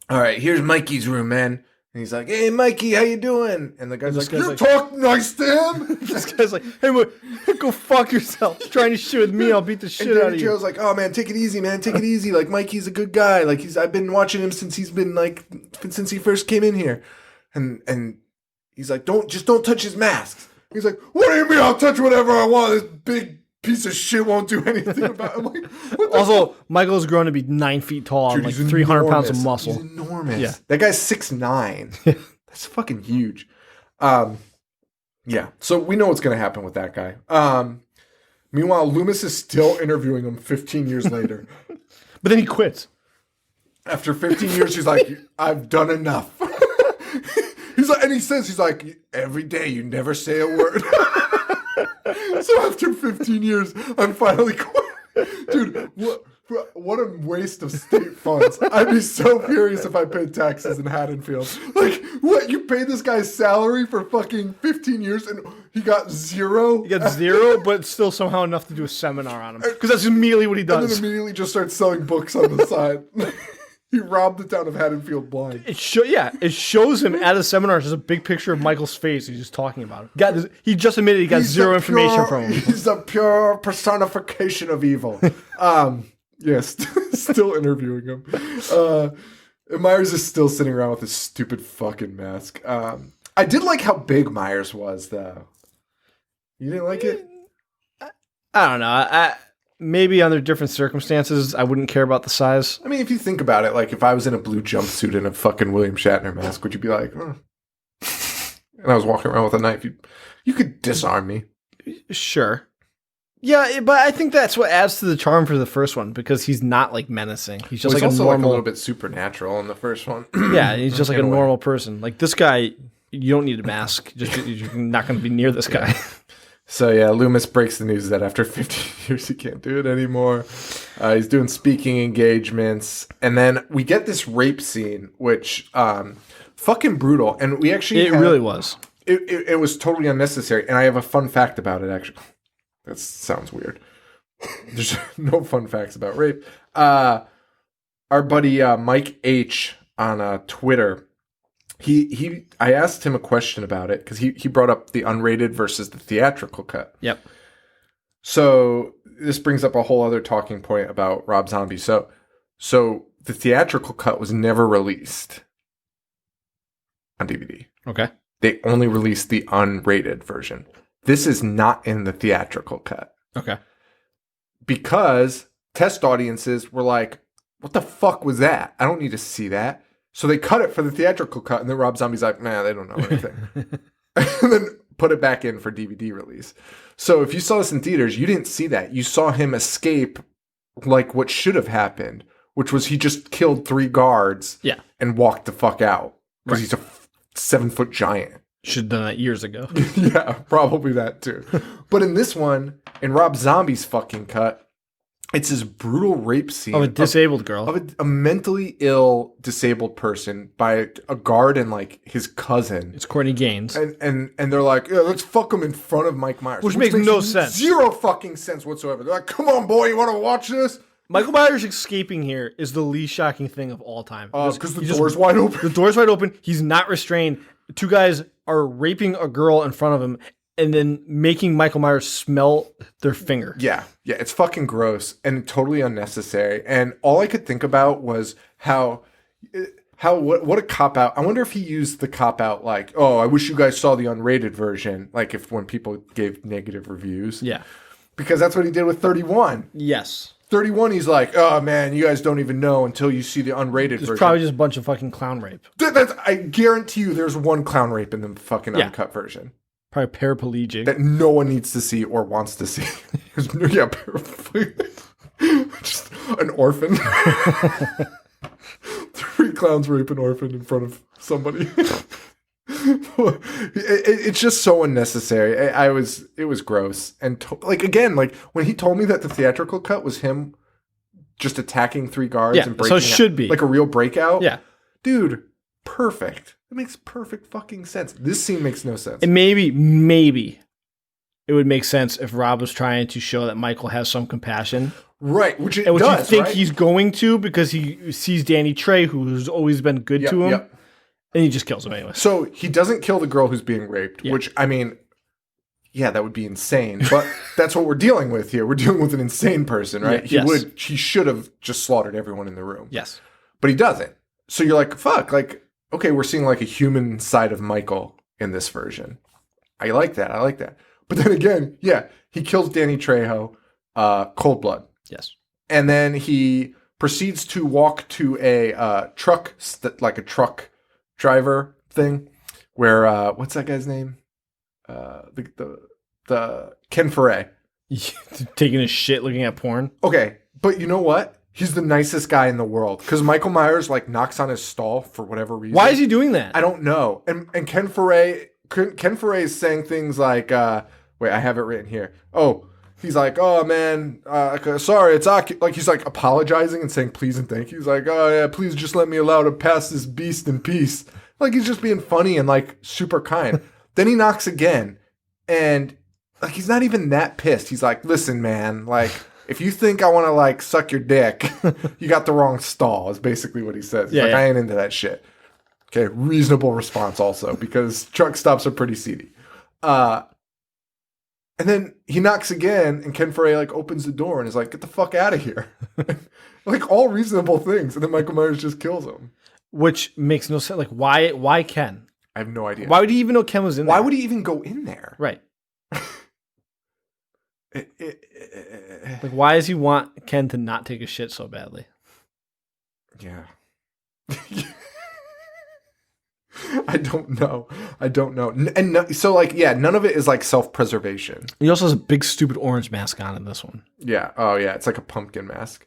all right, here's Mikey's room, man. And he's like, hey, Mikey, how you doing? And the guy's like, you talk nice to him? This guy's like, hey, go fuck yourself. You're trying to shit with me, I'll beat the shit out of you. And Trejo's like, oh, man, take it easy, man. Take it easy. Like, Mikey's a good guy. Like, I've been watching him since he first came in here. And he's like, don't touch his masks. He's like, what do you mean I'll touch whatever I want? This big piece of shit won't do anything about it. I'm like, also, Michael's grown to be 9 feet tall and like 300 pounds of muscle. He's enormous. Yeah. That guy's 6'9". That's fucking huge. Yeah. So we know what's going to happen with that guy. Meanwhile, Loomis is still interviewing him 15 years later. But then he quits. After 15 years, he's like, I've done enough. He's like, every day you never say a word. So after 15 years, I'm finally quit. Dude, what a waste of state funds. I'd be so furious if I paid taxes in Haddonfield. Like, what? You paid this guy's salary for fucking 15 years and he got zero? He got zero, but still somehow enough to do a seminar on him. Because that's immediately what he does. And then immediately just starts selling books on the side. He robbed the town of Haddonfield blind. It shows him at a seminar. Just a big picture of Michael's face. He's just talking about it. He just admitted he got zero information from him. He's a pure personification of evil. Yes, still interviewing him. And Myers is still sitting around with his stupid fucking mask. I did like how big Myers was, though. You didn't like it? I don't know. Maybe under different circumstances, I wouldn't care about the size. I mean, if you think about it, like if I was in a blue jumpsuit and a fucking William Shatner mask, would you be like, oh. And I was walking around with a knife, you could disarm me. Sure. Yeah, but I think that's what adds to the charm for the first one, because he's not like menacing. He's just like also a normal, like a little bit supernatural in the first one. Yeah, he's just like a normal person. Like this guy, you don't need a mask. You're not going to be near this guy. So yeah, Loomis breaks the news that after 15 years he can't do it anymore. He's doing speaking engagements, and then we get this rape scene, which fucking brutal. And we actually really was. It was totally unnecessary. And I have a fun fact about it. Actually, that sounds weird. There's no fun facts about rape. Our buddy Mike H on Twitter I asked him a question about it because he brought up the unrated versus the theatrical cut. Yep. So this brings up a whole other talking point about Rob Zombie. So the theatrical cut was never released on DVD. Okay. They only released the unrated version. This is not in the theatrical cut. Okay. Because test audiences were like, what the fuck was that? I don't need to see that. So they cut it for the theatrical cut, and then Rob Zombie's like, man, they don't know anything. And then put it back in for DVD release. So if you saw this in theaters, you didn't see that. You saw him escape like what should have happened, which was he just killed 3 guards and walked the fuck out. Because he's a 7-foot giant. Should have done that years ago. Yeah, probably that too. But in this one, in Rob Zombie's fucking cut, it's this brutal rape scene Of a disabled girl. of a mentally ill disabled person by a guard and like his cousin. It's Courtney Gaines. And they're like, yeah, let's fuck him in front of Mike Myers. Which makes no sense. Zero fucking sense whatsoever. They're like, come on, boy, you want to watch this? Michael Myers escaping here is the least shocking thing of all time. Because the door's wide open. The door's wide open. He's not restrained. 2 guys are raping a girl in front of him and then making Michael Myers smell their finger. Yeah, it's fucking gross and totally unnecessary. And all I could think about was what a cop out. I wonder if he used the cop out like, oh, I wish you guys saw the unrated version. Like when people gave negative reviews. Yeah. Because that's what he did with 31. Yes. 31, he's like, oh man, you guys don't even know until you see the unrated version. It's probably just a bunch of fucking clown rape. I guarantee you there's one clown rape in the fucking uncut version. Probably paraplegic. That no one needs to see or wants to see. Yeah, just an orphan. 3 clowns rape an orphan in front of somebody. It's just so unnecessary. It was gross. And again, like when he told me that the theatrical cut was him just attacking 3 guards and breaking so it should be like a real breakout. Yeah. Dude, perfect. It makes perfect fucking sense. This scene makes no sense. And maybe it would make sense if Rob was trying to show that Michael has some compassion. Right, which you think he's going to because he sees Danny Trejo, who's always been good to him. Yep. And he just kills him anyway. So he doesn't kill the girl who's being raped, which, I mean, yeah, that would be insane. But that's what we're dealing with here. We're dealing with an insane person, right? He should have just slaughtered everyone in the room. Yes. But he doesn't. So you're like, fuck, like, okay, we're seeing like a human side of Michael in this version. I like that. But then again, he kills Danny Trejo, cold blood. Yes. And then he proceeds to walk to a truck driver thing where what's that guy's name? The Ken Foray. Taking a shit looking at porn. Okay, but you know what? He's the nicest guy in the world because Michael Myers like knocks on his stall for whatever reason. Why is he doing that? I don't know. And Ken Foray is saying things like, wait, I have it written here. Oh, he's like, oh man, sorry, it's like he's like apologizing and saying please and thank you. He's like, oh yeah, please just let me allow to pass this beast in peace. Like he's just being funny and like super kind. Then he knocks again, and like he's not even that pissed. He's like, listen, man, like if you think I want to like suck your dick, you got the wrong stall. Is basically what he says. He's I ain't into that shit. Okay, reasonable response also because truck stops are pretty seedy. And then he knocks again, and Ken Foray like opens the door and is like, "Get the fuck out of here!" Like all reasonable things, and then Michael Myers just kills him, which makes no sense. Like why Ken? I have no idea. Why would he even know Ken was in there? Why would he even go in there? Right. Like why does he want Ken to not take a shit so badly? Yeah. I don't know. And so like, yeah, none of it is like self-preservation. He also has a big stupid orange mask on in this one. Yeah. Oh yeah. It's like a pumpkin mask.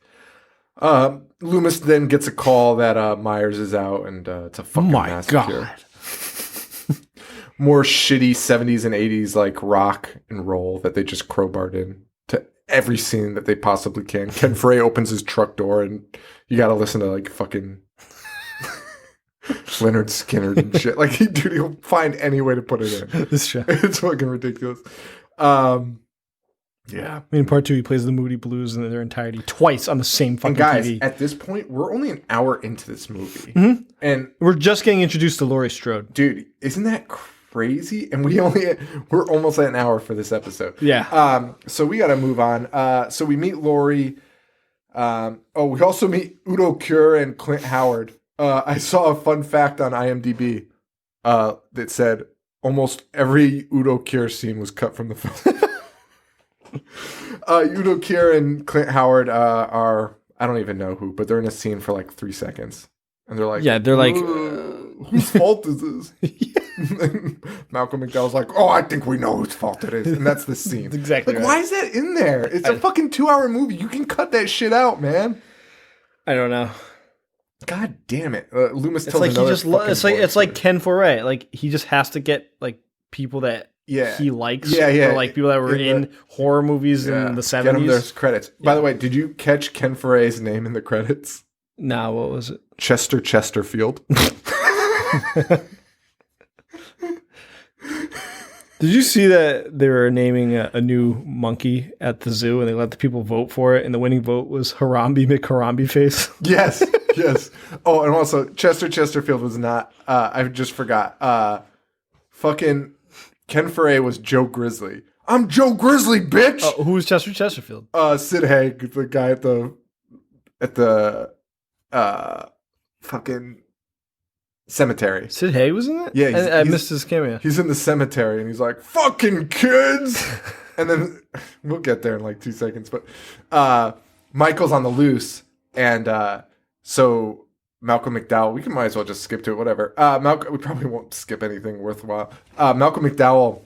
Loomis then gets a call that Myers is out and it's a fucking massacre. God. More shitty 70s and 80s like rock and roll that they just crowbarred in to every scene that they possibly can. Ken Foray opens his truck door and you got to listen to like fucking Leonard Skinner and shit. Like, dude, he'll find any way to put it in. This show. It's fucking ridiculous. Yeah. I mean, in part 2, he plays the Moody Blues in their entirety twice on the same fucking And guys, TV. at this point, we're only an hour into this movie. Mm-hmm. And we're just getting introduced to Laurie Strode. Dude, isn't that crazy? And we're almost at an hour for this episode. Yeah. So we got to move on. So we meet Laurie. We also meet Udo Kier and Clint Howard. I saw a fun fact on IMDb that said almost every Udo Kier scene was cut from the film. Udo Kier and Clint Howard are, I don't even know who, but they're in a scene for like 3 seconds. And they're like, whose fault is this? Malcolm McDowell's like, I think we know whose fault it is. And that's the scene. That's exactly like, right. why is that in there? It's a fucking 2-hour movie. You can cut that shit out, man. I don't know. God damn it. Loomis tells like another it's like Ken Foray. Like, he just has to get like people that he likes. Or like people that were in the horror movies in the 70s. Get them their credits. By the way, did you catch Ken Foray's name in the credits? No, what was it? Chester Chesterfield. Did you see that they were naming a new monkey at the zoo and they let the people vote for it, and the winning vote was Harambe McHarambe Face? Yes. Oh, and also Chester Chesterfield was not. I just forgot. Fucking Ken Foray was Joe Grizzly. I'm Joe Grizzly, bitch. Oh, who was Chester Chesterfield? Sid Haig, the guy at the fucking cemetery. Sid Haig was in it? Yeah, I missed his cameo. He's in the cemetery and he's like, "Fucking kids," and then we'll get there in like 2 seconds. But Michael's on the loose, and so Malcolm McDowell. We might as well just skip to it. Whatever. We probably won't skip anything worthwhile. Malcolm McDowell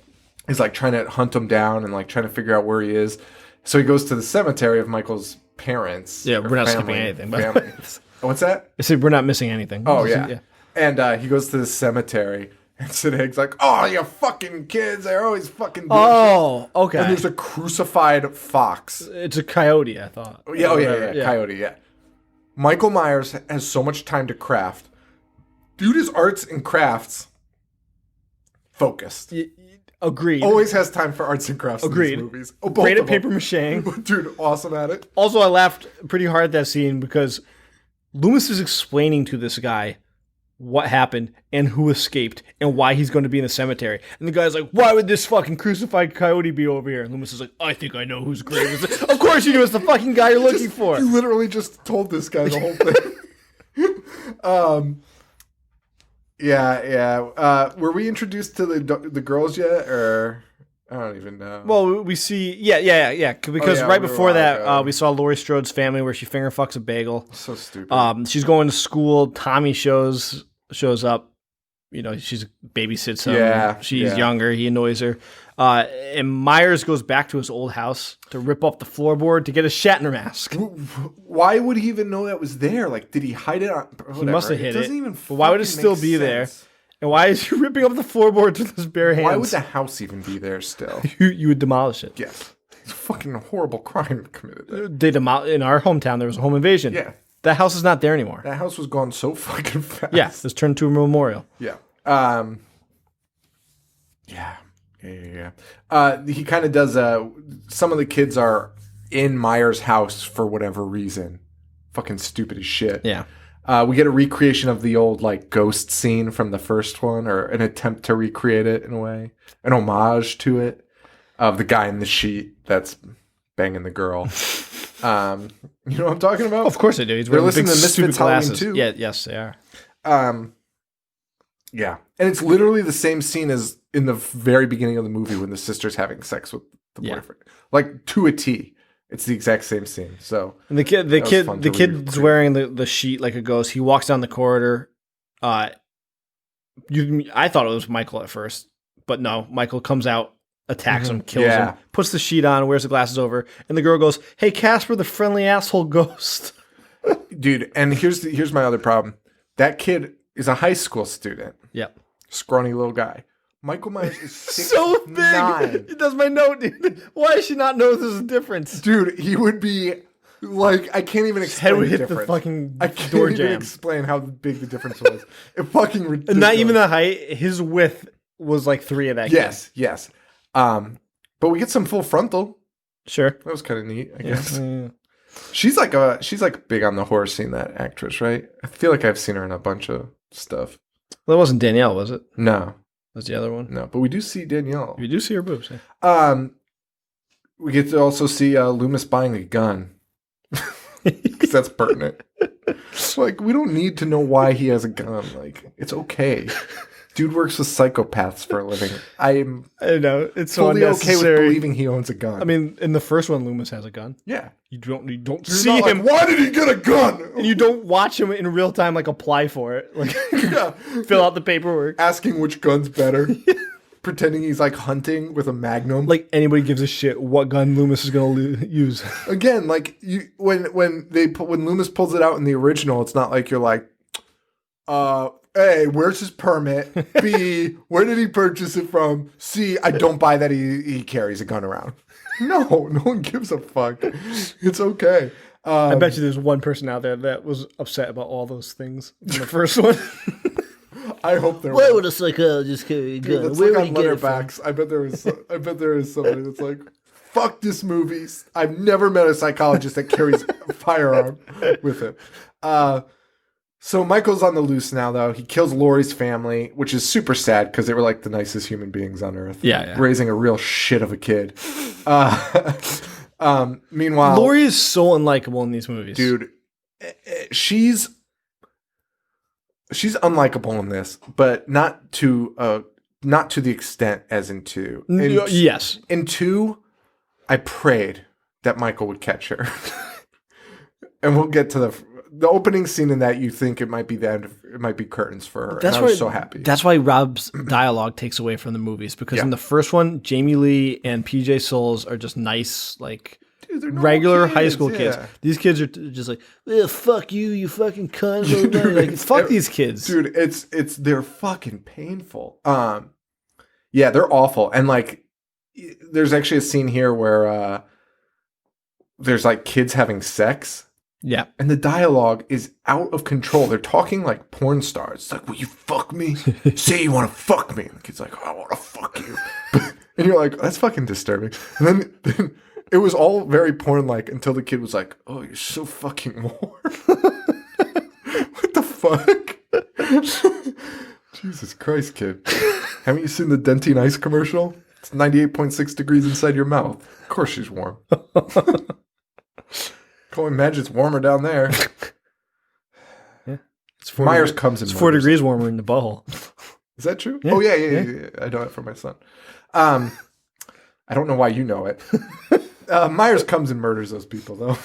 is like trying to hunt him down and like trying to figure out where he is. So he goes to the cemetery of Michael's parents. Yeah, we're not skipping anything. What's that? I said we're not missing anything. Oh, yeah. And he goes to the cemetery, and Sid Haig's like, "Oh, you fucking kids, they're always fucking doing shit." Okay. And there's a crucified fox. It's a coyote, I thought. Yeah, coyote, yeah. Michael Myers has so much time to craft. Dude is arts and crafts focused. Agreed. Always has time for arts and crafts Agreed. in these movies. Great at paper mache. Dude, awesome at it. Also, I laughed pretty hard at that scene because Loomis is explaining to this guy what happened and who escaped and why he's going to be in the cemetery. And the guy's like, "Why would this fucking crucified coyote be over here?" And Loomis is like, "I think I know whose grave is it." Of course you do. It's the fucking guy you're looking for. You literally just told this guy the whole thing. Yeah. Were we introduced to the girls yet, or I don't even know. Well, we see, yeah. Because right before that, we saw Laurie Strode's family where she finger fucks a bagel. So stupid. She's going to school. Tommy shows up. You know, she's babysits him. Yeah, she's younger. He annoys her. And Myers goes back to his old house to rip up the floorboard to get a Shatner mask. Why would he even know that was there? Like, did he hide it on? Whatever. He must have hid it. Doesn't even. But why would it still be there? And why is he ripping up the floorboards with his bare hands? Why would the house even be there still? You would demolish it. Yes. It's a fucking horrible crime committed there. In our hometown, there was a home invasion. Yeah. That house is not there anymore. That house was gone so fucking fast. Yeah, it was turned into a memorial. Yeah. He kind of does, some of the kids are in Myers' house for whatever reason. Fucking stupid as shit. Yeah. We get a recreation of the old like ghost scene from the first one, or an attempt to recreate it in a way, an homage to it, of the guy in the sheet that's banging the girl. You know what I'm talking about? Of course I do. They're listening to Misfits Halloween too. Yeah, yes, they are. Yeah, and it's literally the same scene as in the very beginning of the movie when the sister's having sex with the boyfriend, like to a T. It's the exact same scene. So, and the kid's wearing the sheet like a ghost. He walks down the corridor. I thought it was Michael at first, but no. Michael comes out, attacks him, kills him, puts the sheet on, wears the glasses over, and the girl goes, "Hey, Casper, the friendly asshole ghost." Dude, and here's my other problem. That kid is a high school student. Yep, scrawny little guy. Michael Myers is 6'9". So big. That's my note, dude. Why does she not know there's a difference? Dude, he would be like, I can't even explain the difference. The fucking I can't door even jam. explain how big the difference was. It fucking ridiculous. And not even the height. His width was like 3 of that. Yes. But we get some full frontal. Sure. That was kind of neat, I Yeah. guess. She's like big on the horror scene, that actress, right? I feel like I've seen her in a bunch of stuff. Well, that wasn't Danielle, was it? No. That's the other one. No, but we do see Danielle. You do see her boobs. Yeah. We get to also see Loomis buying a gun. Because that's pertinent. Like, we don't need to know why he has a gun. Like, it's okay. Dude works with psychopaths for a living. I know it's so fully unnecessary. okay with believing he owns a gun. I mean, in the first one, Loomis has a gun. Yeah. You don't You're see not him. like, why did he get a gun? And you don't watch him in real time, like apply for it, like fill out the paperwork. Asking which gun's better. Pretending he's like hunting with a Magnum. Like anybody gives a shit what gun Loomis is going to use. Again, like when Loomis pulls it out in the original, it's not like you're like, A, where's his permit? B, where did he purchase it from? C, I don't buy that he carries a gun around. No one gives a fuck. It's okay. I bet you there's one person out there that was upset about all those things in the first one. I hope there. Why would a psychologist carry a gun? That's Where like would on he get it from? Letterbacks. I bet there is somebody that's like, fuck this movie. I've never met a psychologist that carries a firearm with him. So Michael's on the loose now, though. He kills Laurie's family, which is super sad because they were like the nicest human beings on earth. Yeah. Raising a real shit of a kid. Meanwhile, Laurie is so unlikable in these movies. dude, she's unlikable in this, but not to the extent as in 2. Yes. In 2, I prayed that Michael would catch her. And we'll get to the opening scene in that. You think it might be the end, it might be curtains for her. That's and I was so happy. That's why Rob's dialogue takes away from the movies, because in the first one, Jamie Lee and PJ Souls are just nice, like Dude, they're normal regular kids, high school kids. These kids are just like, fuck you fucking cunt. Dude, like, fuck these kids. Dude, they're fucking painful. Yeah, they're awful. And like, there's actually a scene here where there's like kids having sex. Yeah. And the dialogue is out of control. They're talking like porn stars. It's like, will you fuck me? Say you want to fuck me. And the kid's like, oh, I want to fuck you. And you're like, that's fucking disturbing. And then it was all very porn-like until the kid was like, oh, you're so fucking warm. What the fuck? Jesus Christ, kid. Haven't you seen the Dentine Ice commercial? It's 98.6 degrees inside your mouth. Of course she's warm. Can't imagine it's warmer down there. Yeah. Myers comes in. It's 4 degrees warmer in the butthole. Is that true? Yeah. Oh, yeah. I know it from my son. I don't know why you know it. Myers comes and murders those people, though.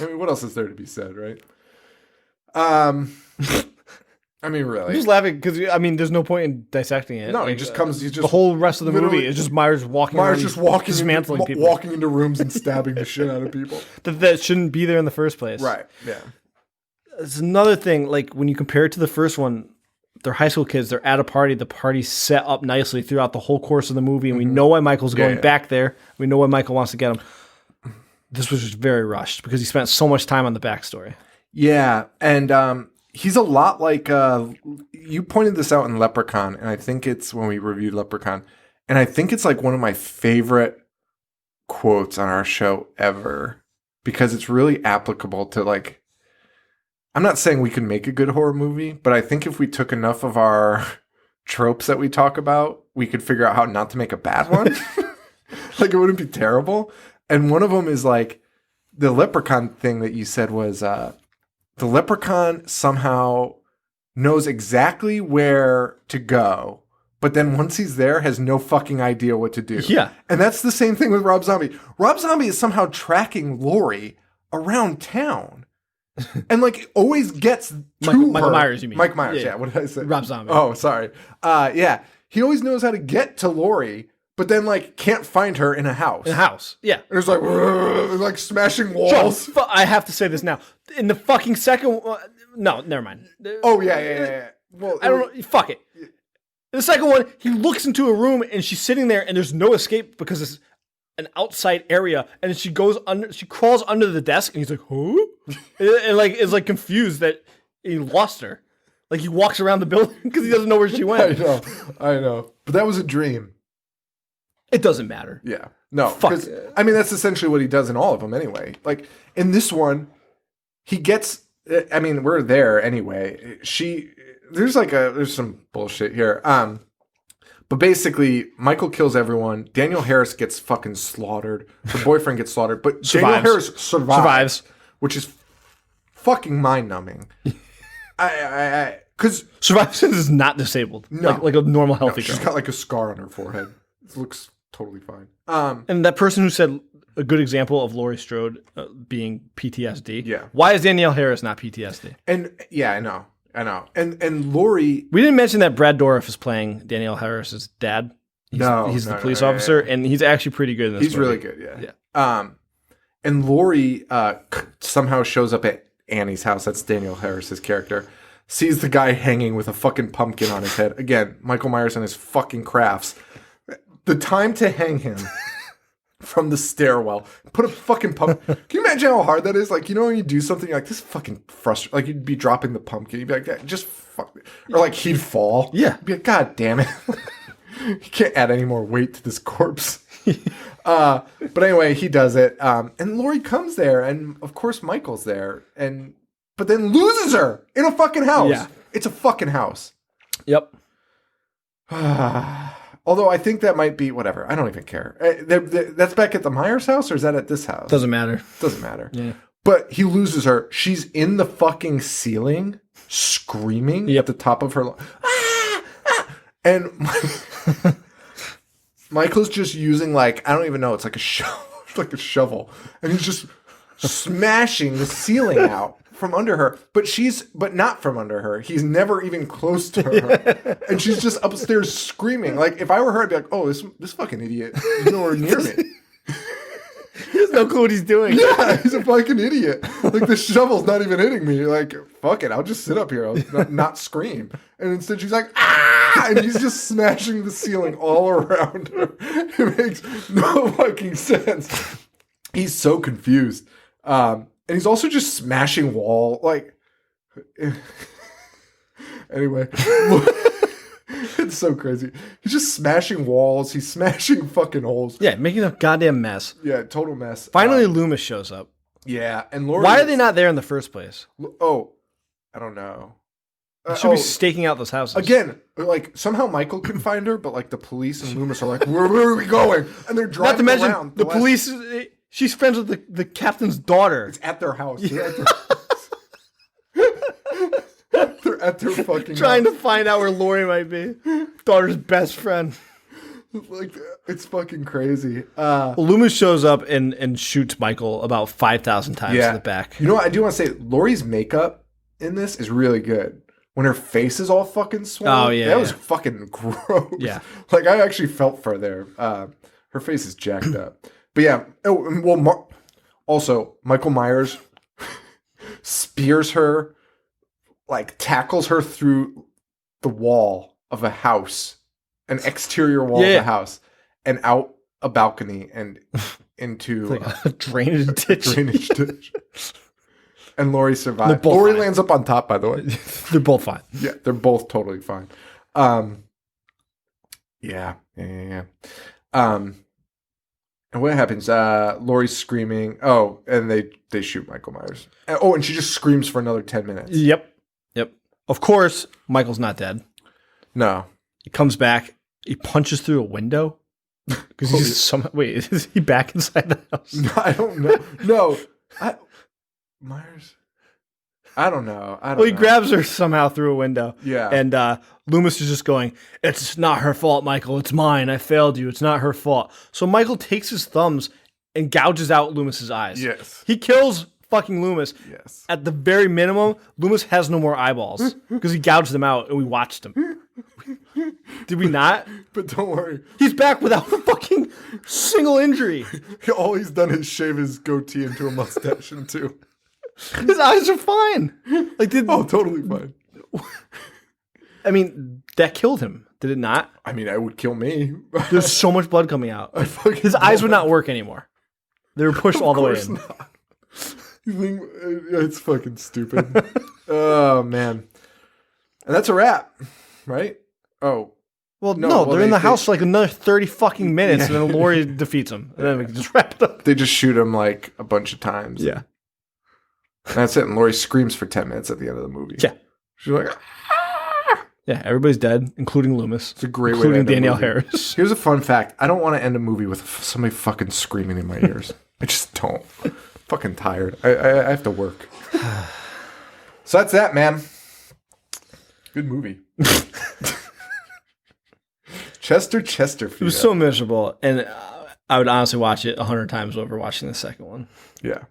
I mean, what else is there to be said, right? I mean, really. I'm just laughing because, I mean, there's no point in dissecting it. No, he just comes. He's just the whole rest of the movie is just Myers walking around, dismantling people. Walking into rooms and stabbing the shit out of people. That shouldn't be there in the first place. Right, yeah. It's another thing, like, when you compare it to the first one, they're high school kids, they're at a party, the party's set up nicely throughout the whole course of the movie, and we know why Michael's going back there. We know why Michael wants to get him. This was just very rushed because he spent so much time on the backstory. Yeah, and he's a lot like, you pointed this out in Leprechaun, and I think it's when we reviewed Leprechaun, and I think it's like one of my favorite quotes on our show ever, because it's really applicable to, like, I'm not saying we can make a good horror movie, but I think if we took enough of our tropes that we talk about, we could figure out how not to make a bad one. Like, it wouldn't be terrible. And one of them is like the leprechaun thing that you said was the leprechaun somehow knows exactly where to go, but then once he's there has no fucking idea what to do. Yeah. And that's the same thing with Rob Zombie. Rob Zombie is somehow tracking Laurie around town. And like always gets to Michael Myers, you mean? Mike Myers, yeah. What did I say? Rob Zombie. Oh, sorry. Yeah. He always knows how to get to Laurie, but then like can't find her in a house. Yeah. And it's like smashing walls. John, I have to say this now. In the fucking second one, no, never mind. Oh yeah. Well, I don't know. Fuck it. In the second one, he looks into a room and she's sitting there and there's no escape because it's an outside area, and she crawls under the desk, and he's like, "Who?" and like is like confused that he lost her. Like he walks around the building because he doesn't know where she went. I know, but that was a dream. It doesn't matter. Yeah, No, Fuck. because I mean that's essentially what he does in all of them anyway. Like in this one, he gets. I mean, we're there anyway. There's some bullshit here. But basically, Michael kills everyone. Danielle Harris gets fucking slaughtered. Her boyfriend gets slaughtered, but Danielle Harris survives, which is fucking mind numbing. Because survives is not disabled. No, like a normal healthy girl. She's got like a scar on her forehead. It looks totally fine. And that person who said a good example of Laurie Strode being PTSD. Yeah. Why is Danielle Harris not PTSD? And yeah, I know. And Laurie, we didn't mention that Brad Dourif is playing Danielle Harris's dad. He's the police officer, and he's actually pretty good in this. He's movie. really good. Yeah. And Laurie somehow shows up at Annie's house. That's Danielle Harris's character. Sees the guy hanging with a fucking pumpkin on his head. Again, Michael Myers and his fucking crafts. The time to hang him from the stairwell. Put a fucking pumpkin. Can you imagine how hard that is? Like, you know, when you do something like this, fucking frustrating. Like, you'd be dropping the pumpkin. You'd be like, just fuck me. Or like, he'd fall. Yeah. You'd be like, God damn it. You can't add any more weight to this corpse. But anyway, he does it. And Laurie comes there. And of course, Michael's there. But then loses her in a fucking house. Yeah. It's a fucking house. Yep. Although I think that might be whatever. I don't even care. That's back at the Myers house, or is that at this house? Doesn't matter. Doesn't matter. Yeah. But he loses her. She's in the fucking ceiling, screaming at the top of her. And Michael's just using I don't even know. It's like a shovel, and he's just smashing the ceiling out from under her, but not from under her. He's never even close to her. And she's just upstairs screaming. Like, if I were her, I'd be like, oh, this fucking idiot is nowhere near me. He has no clue what he's doing. Yeah, he's a fucking idiot. Like, the shovel's not even hitting me. Like, fuck it, I'll just sit up here. I'll not scream. And instead she's like, ah! And he's just smashing the ceiling all around her. It makes no fucking sense. He's so confused. And he's also just smashing wall. Anyway. It's so crazy. He's just smashing walls. He's smashing fucking holes. Yeah, making a goddamn mess. Yeah, total mess. Finally, Loomis shows up. Yeah, and Laurie. Why are they not there in the first place? Oh, I don't know. They should be staking out those houses. Again, somehow Michael can find her, but the police and Loomis are like, where are we going? And they're driving not to mention, around. The police... She's friends with the captain's daughter. It's at their house. They're at their fucking trying house. to find out where Laurie might be. Daughter's best friend. It's fucking crazy. Loomis shows up and shoots Michael about 5,000 times in the back. You know what? I do want to say, Laurie's makeup in this is really good. When her face is all fucking swollen. Oh, yeah. That was fucking gross. Yeah. I actually felt for her there. Her face is jacked up. But yeah. Oh, well, also, Michael Myers spears her, tackles her through the wall of a house, an exterior wall of a house, and out a balcony and into a drainage ditch. And Laurie survives. Laurie lands up on top, by the way. They're both fine. Yeah, they're both totally fine. Yeah. And what happens? Laurie's screaming. Oh, and they shoot Michael Myers. And she just screams for another 10 minutes. Yep. Of course, Michael's not dead. No. He comes back. He punches through a window. Because he's wait, is he back inside the house? No, I don't know. No. Myers? I don't know. He grabs her somehow through a window. Yeah. And Loomis is just going, it's not her fault, Michael. It's mine. I failed you. It's not her fault. So Michael takes his thumbs and gouges out Loomis's eyes. Yes. He kills fucking Loomis. Yes. At the very minimum, Loomis has no more eyeballs because he gouged them out and we watched him. Did we not? But don't worry. He's back without a fucking single injury. All he's done is shave his goatee into a mustache too. His eyes are fine. Totally fine. I mean, that killed him. Did it not? I mean, it would kill me. There's so much blood coming out. His eyes would not work anymore. They were pushed all the way in. Not. You think it's fucking stupid. Oh man. And that's a wrap, right? Oh. Well, no, they're in the house for like another 30 fucking minutes, and then Laurie defeats him. And then we can just wrap it up. They just shoot him like a bunch of times. Yeah. And that's it. And Laurie screams for 10 minutes at the end of the movie. Yeah. She's like, ah! Yeah, everybody's dead, including Loomis. It's a great way including to end Danielle a movie. Harris. Here's a fun fact. I don't want to end a movie with somebody fucking screaming in my ears. I just don't. I'm fucking tired. I have to work. So that's that, man. Good movie. Chesterfield. It was so miserable, and I would honestly watch it 100 times over watching the second one. Yeah.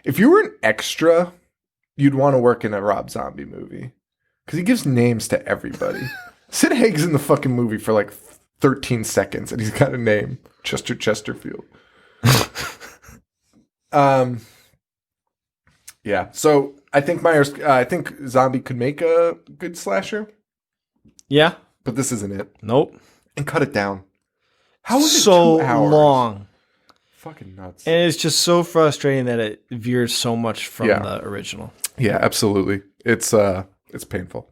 If you were an extra, you'd want to work in a Rob Zombie movie. Because he gives names to everybody. Sid Haig's in the fucking movie for like 13 seconds, and he's got a name. Chesterfield. Yeah. So I think Zombie could make a good slasher. Yeah. But this isn't it. Nope. And cut it down. How is it so 2 hours? long? Fucking nuts. And it's just so frustrating that it veers so much from the original. Yeah, absolutely. It's painful.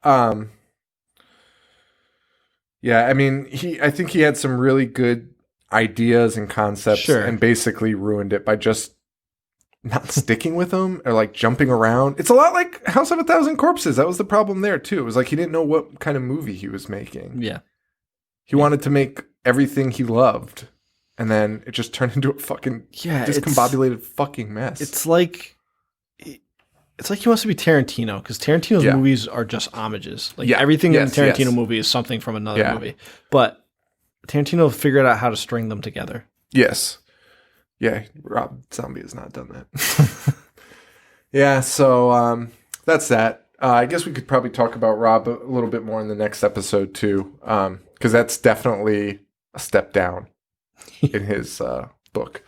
Yeah, I mean, I think he had some really good ideas and concepts and basically ruined it by just not sticking with them or like jumping around. It's a lot like House of a Thousand Corpses. That was the problem there too. It was like he didn't know what kind of movie he was making. Yeah. He wanted to make everything he loved, and then it just turned into a fucking discombobulated fucking mess. It's like he wants to be Tarantino, because Tarantino's movies are just homages. Like everything in a Tarantino movie is something from another movie. But Tarantino figured out how to string them together. Yes. Yeah, Rob Zombie has not done that. Yeah, so that's that. I guess we could probably talk about Rob a little bit more in the next episode too, because that's definitely a step down in his book.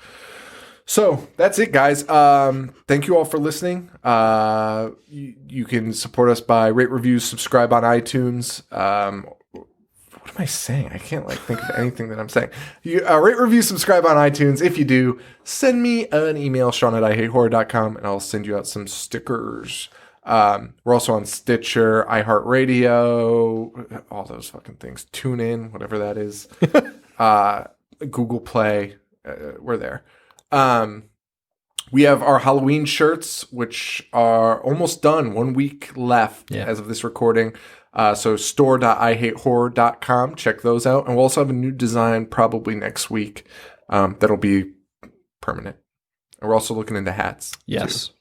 So that's it, guys. Thank you all for listening. You can support us by rate, reviews, subscribe on iTunes. What am I saying? I can't think of anything that I'm saying. You rate, review, subscribe on iTunes. If you do, send me an email, Sean@IHateHorror.com, and I'll send you out some stickers. We're also on Stitcher, iHeartRadio, all those fucking things. Tune in, whatever that is. Google Play. We're there. We have our Halloween shirts, which are almost done. 1 week left as of this recording. So store.ihatehorror.com. Check those out. And we'll also have a new design probably next week that'll be permanent. And we're also looking into hats. Yes. Too.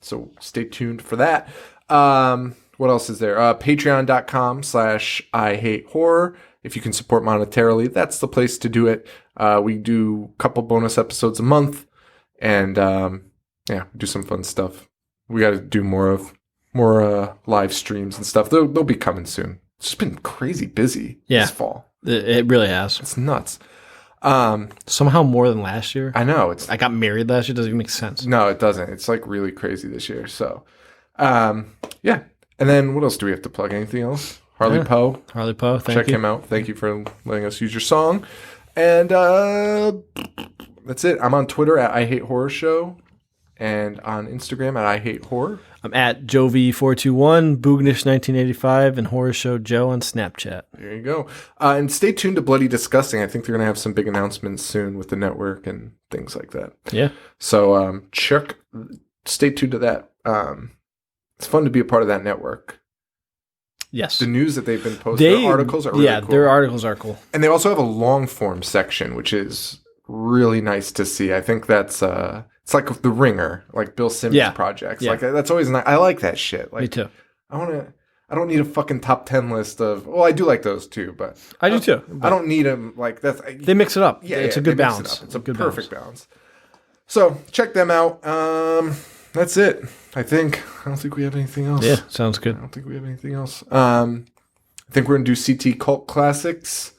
So stay tuned for that. What else is there? Patreon.com/ihatehorror. If you can support monetarily, that's the place to do it. We do a couple bonus episodes a month. And do some fun stuff. We got to do more live streams and stuff. They'll be coming soon. It's just been crazy busy this fall. It really has. It's nuts. Somehow more than last year. I know. I got married last year. Doesn't even make sense. No, it doesn't. It's like really crazy this year. So, yeah. And then what else do we have to plug? Anything else? Harley Poe. Harley Poe. Check him out. Thank you for letting us use your song. And that's it. I'm on Twitter at @IHateHorrorShow and on Instagram at @IHateHorror. I'm at Jovi421, Boognish1985, and Horror Show Joe on Snapchat. There you go. And stay tuned to Bloody Disgusting. I think they're going to have some big announcements soon with the network and things like that. Yeah. So stay tuned to that. It's fun to be a part of that network. Yes. The news that they've been posting, their articles are really cool. Their articles are cool. And they also have a long form section, which is really nice to see. I think that's it's like The Ringer, like Bill Simmons projects. Yeah. Like that's always nice. I like that shit. Like, me too. I don't need a fucking top 10 list of. Well, I do like those too, but I do too. I don't need them like that's. They mix it up. Yeah, it's a good balance. It's a good perfect balance. So check them out. That's it. I don't think we have anything else. Yeah, sounds good. I don't think we have anything else. I think we're gonna do CT Cult Classics.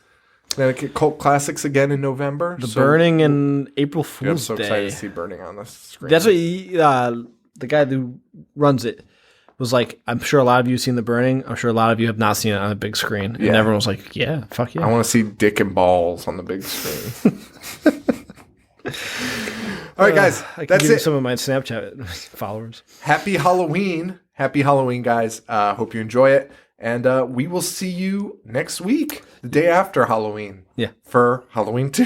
Connecticut Cult Classics again in November. The Burning and April Fool's I'm so Day. excited to see Burning on the screen. That's what the guy who runs it was like, I'm sure a lot of you have seen The Burning. I'm sure a lot of you have not seen it on a big screen. And everyone was like, yeah, fuck yeah. I want to see dick and balls on the big screen. All right, guys. I can that's give it. you some of my Snapchat followers. Happy Halloween. Happy Halloween, guys. Hope you enjoy it. And we will see you next week, the day after Halloween. Yeah. For Halloween 2.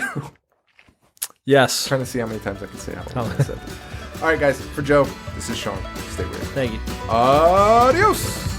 Yes. Trying to see how many times I can say Halloween. I said this. All right, guys. For Joe, this is Sean. Stay weird. Thank you. Adios.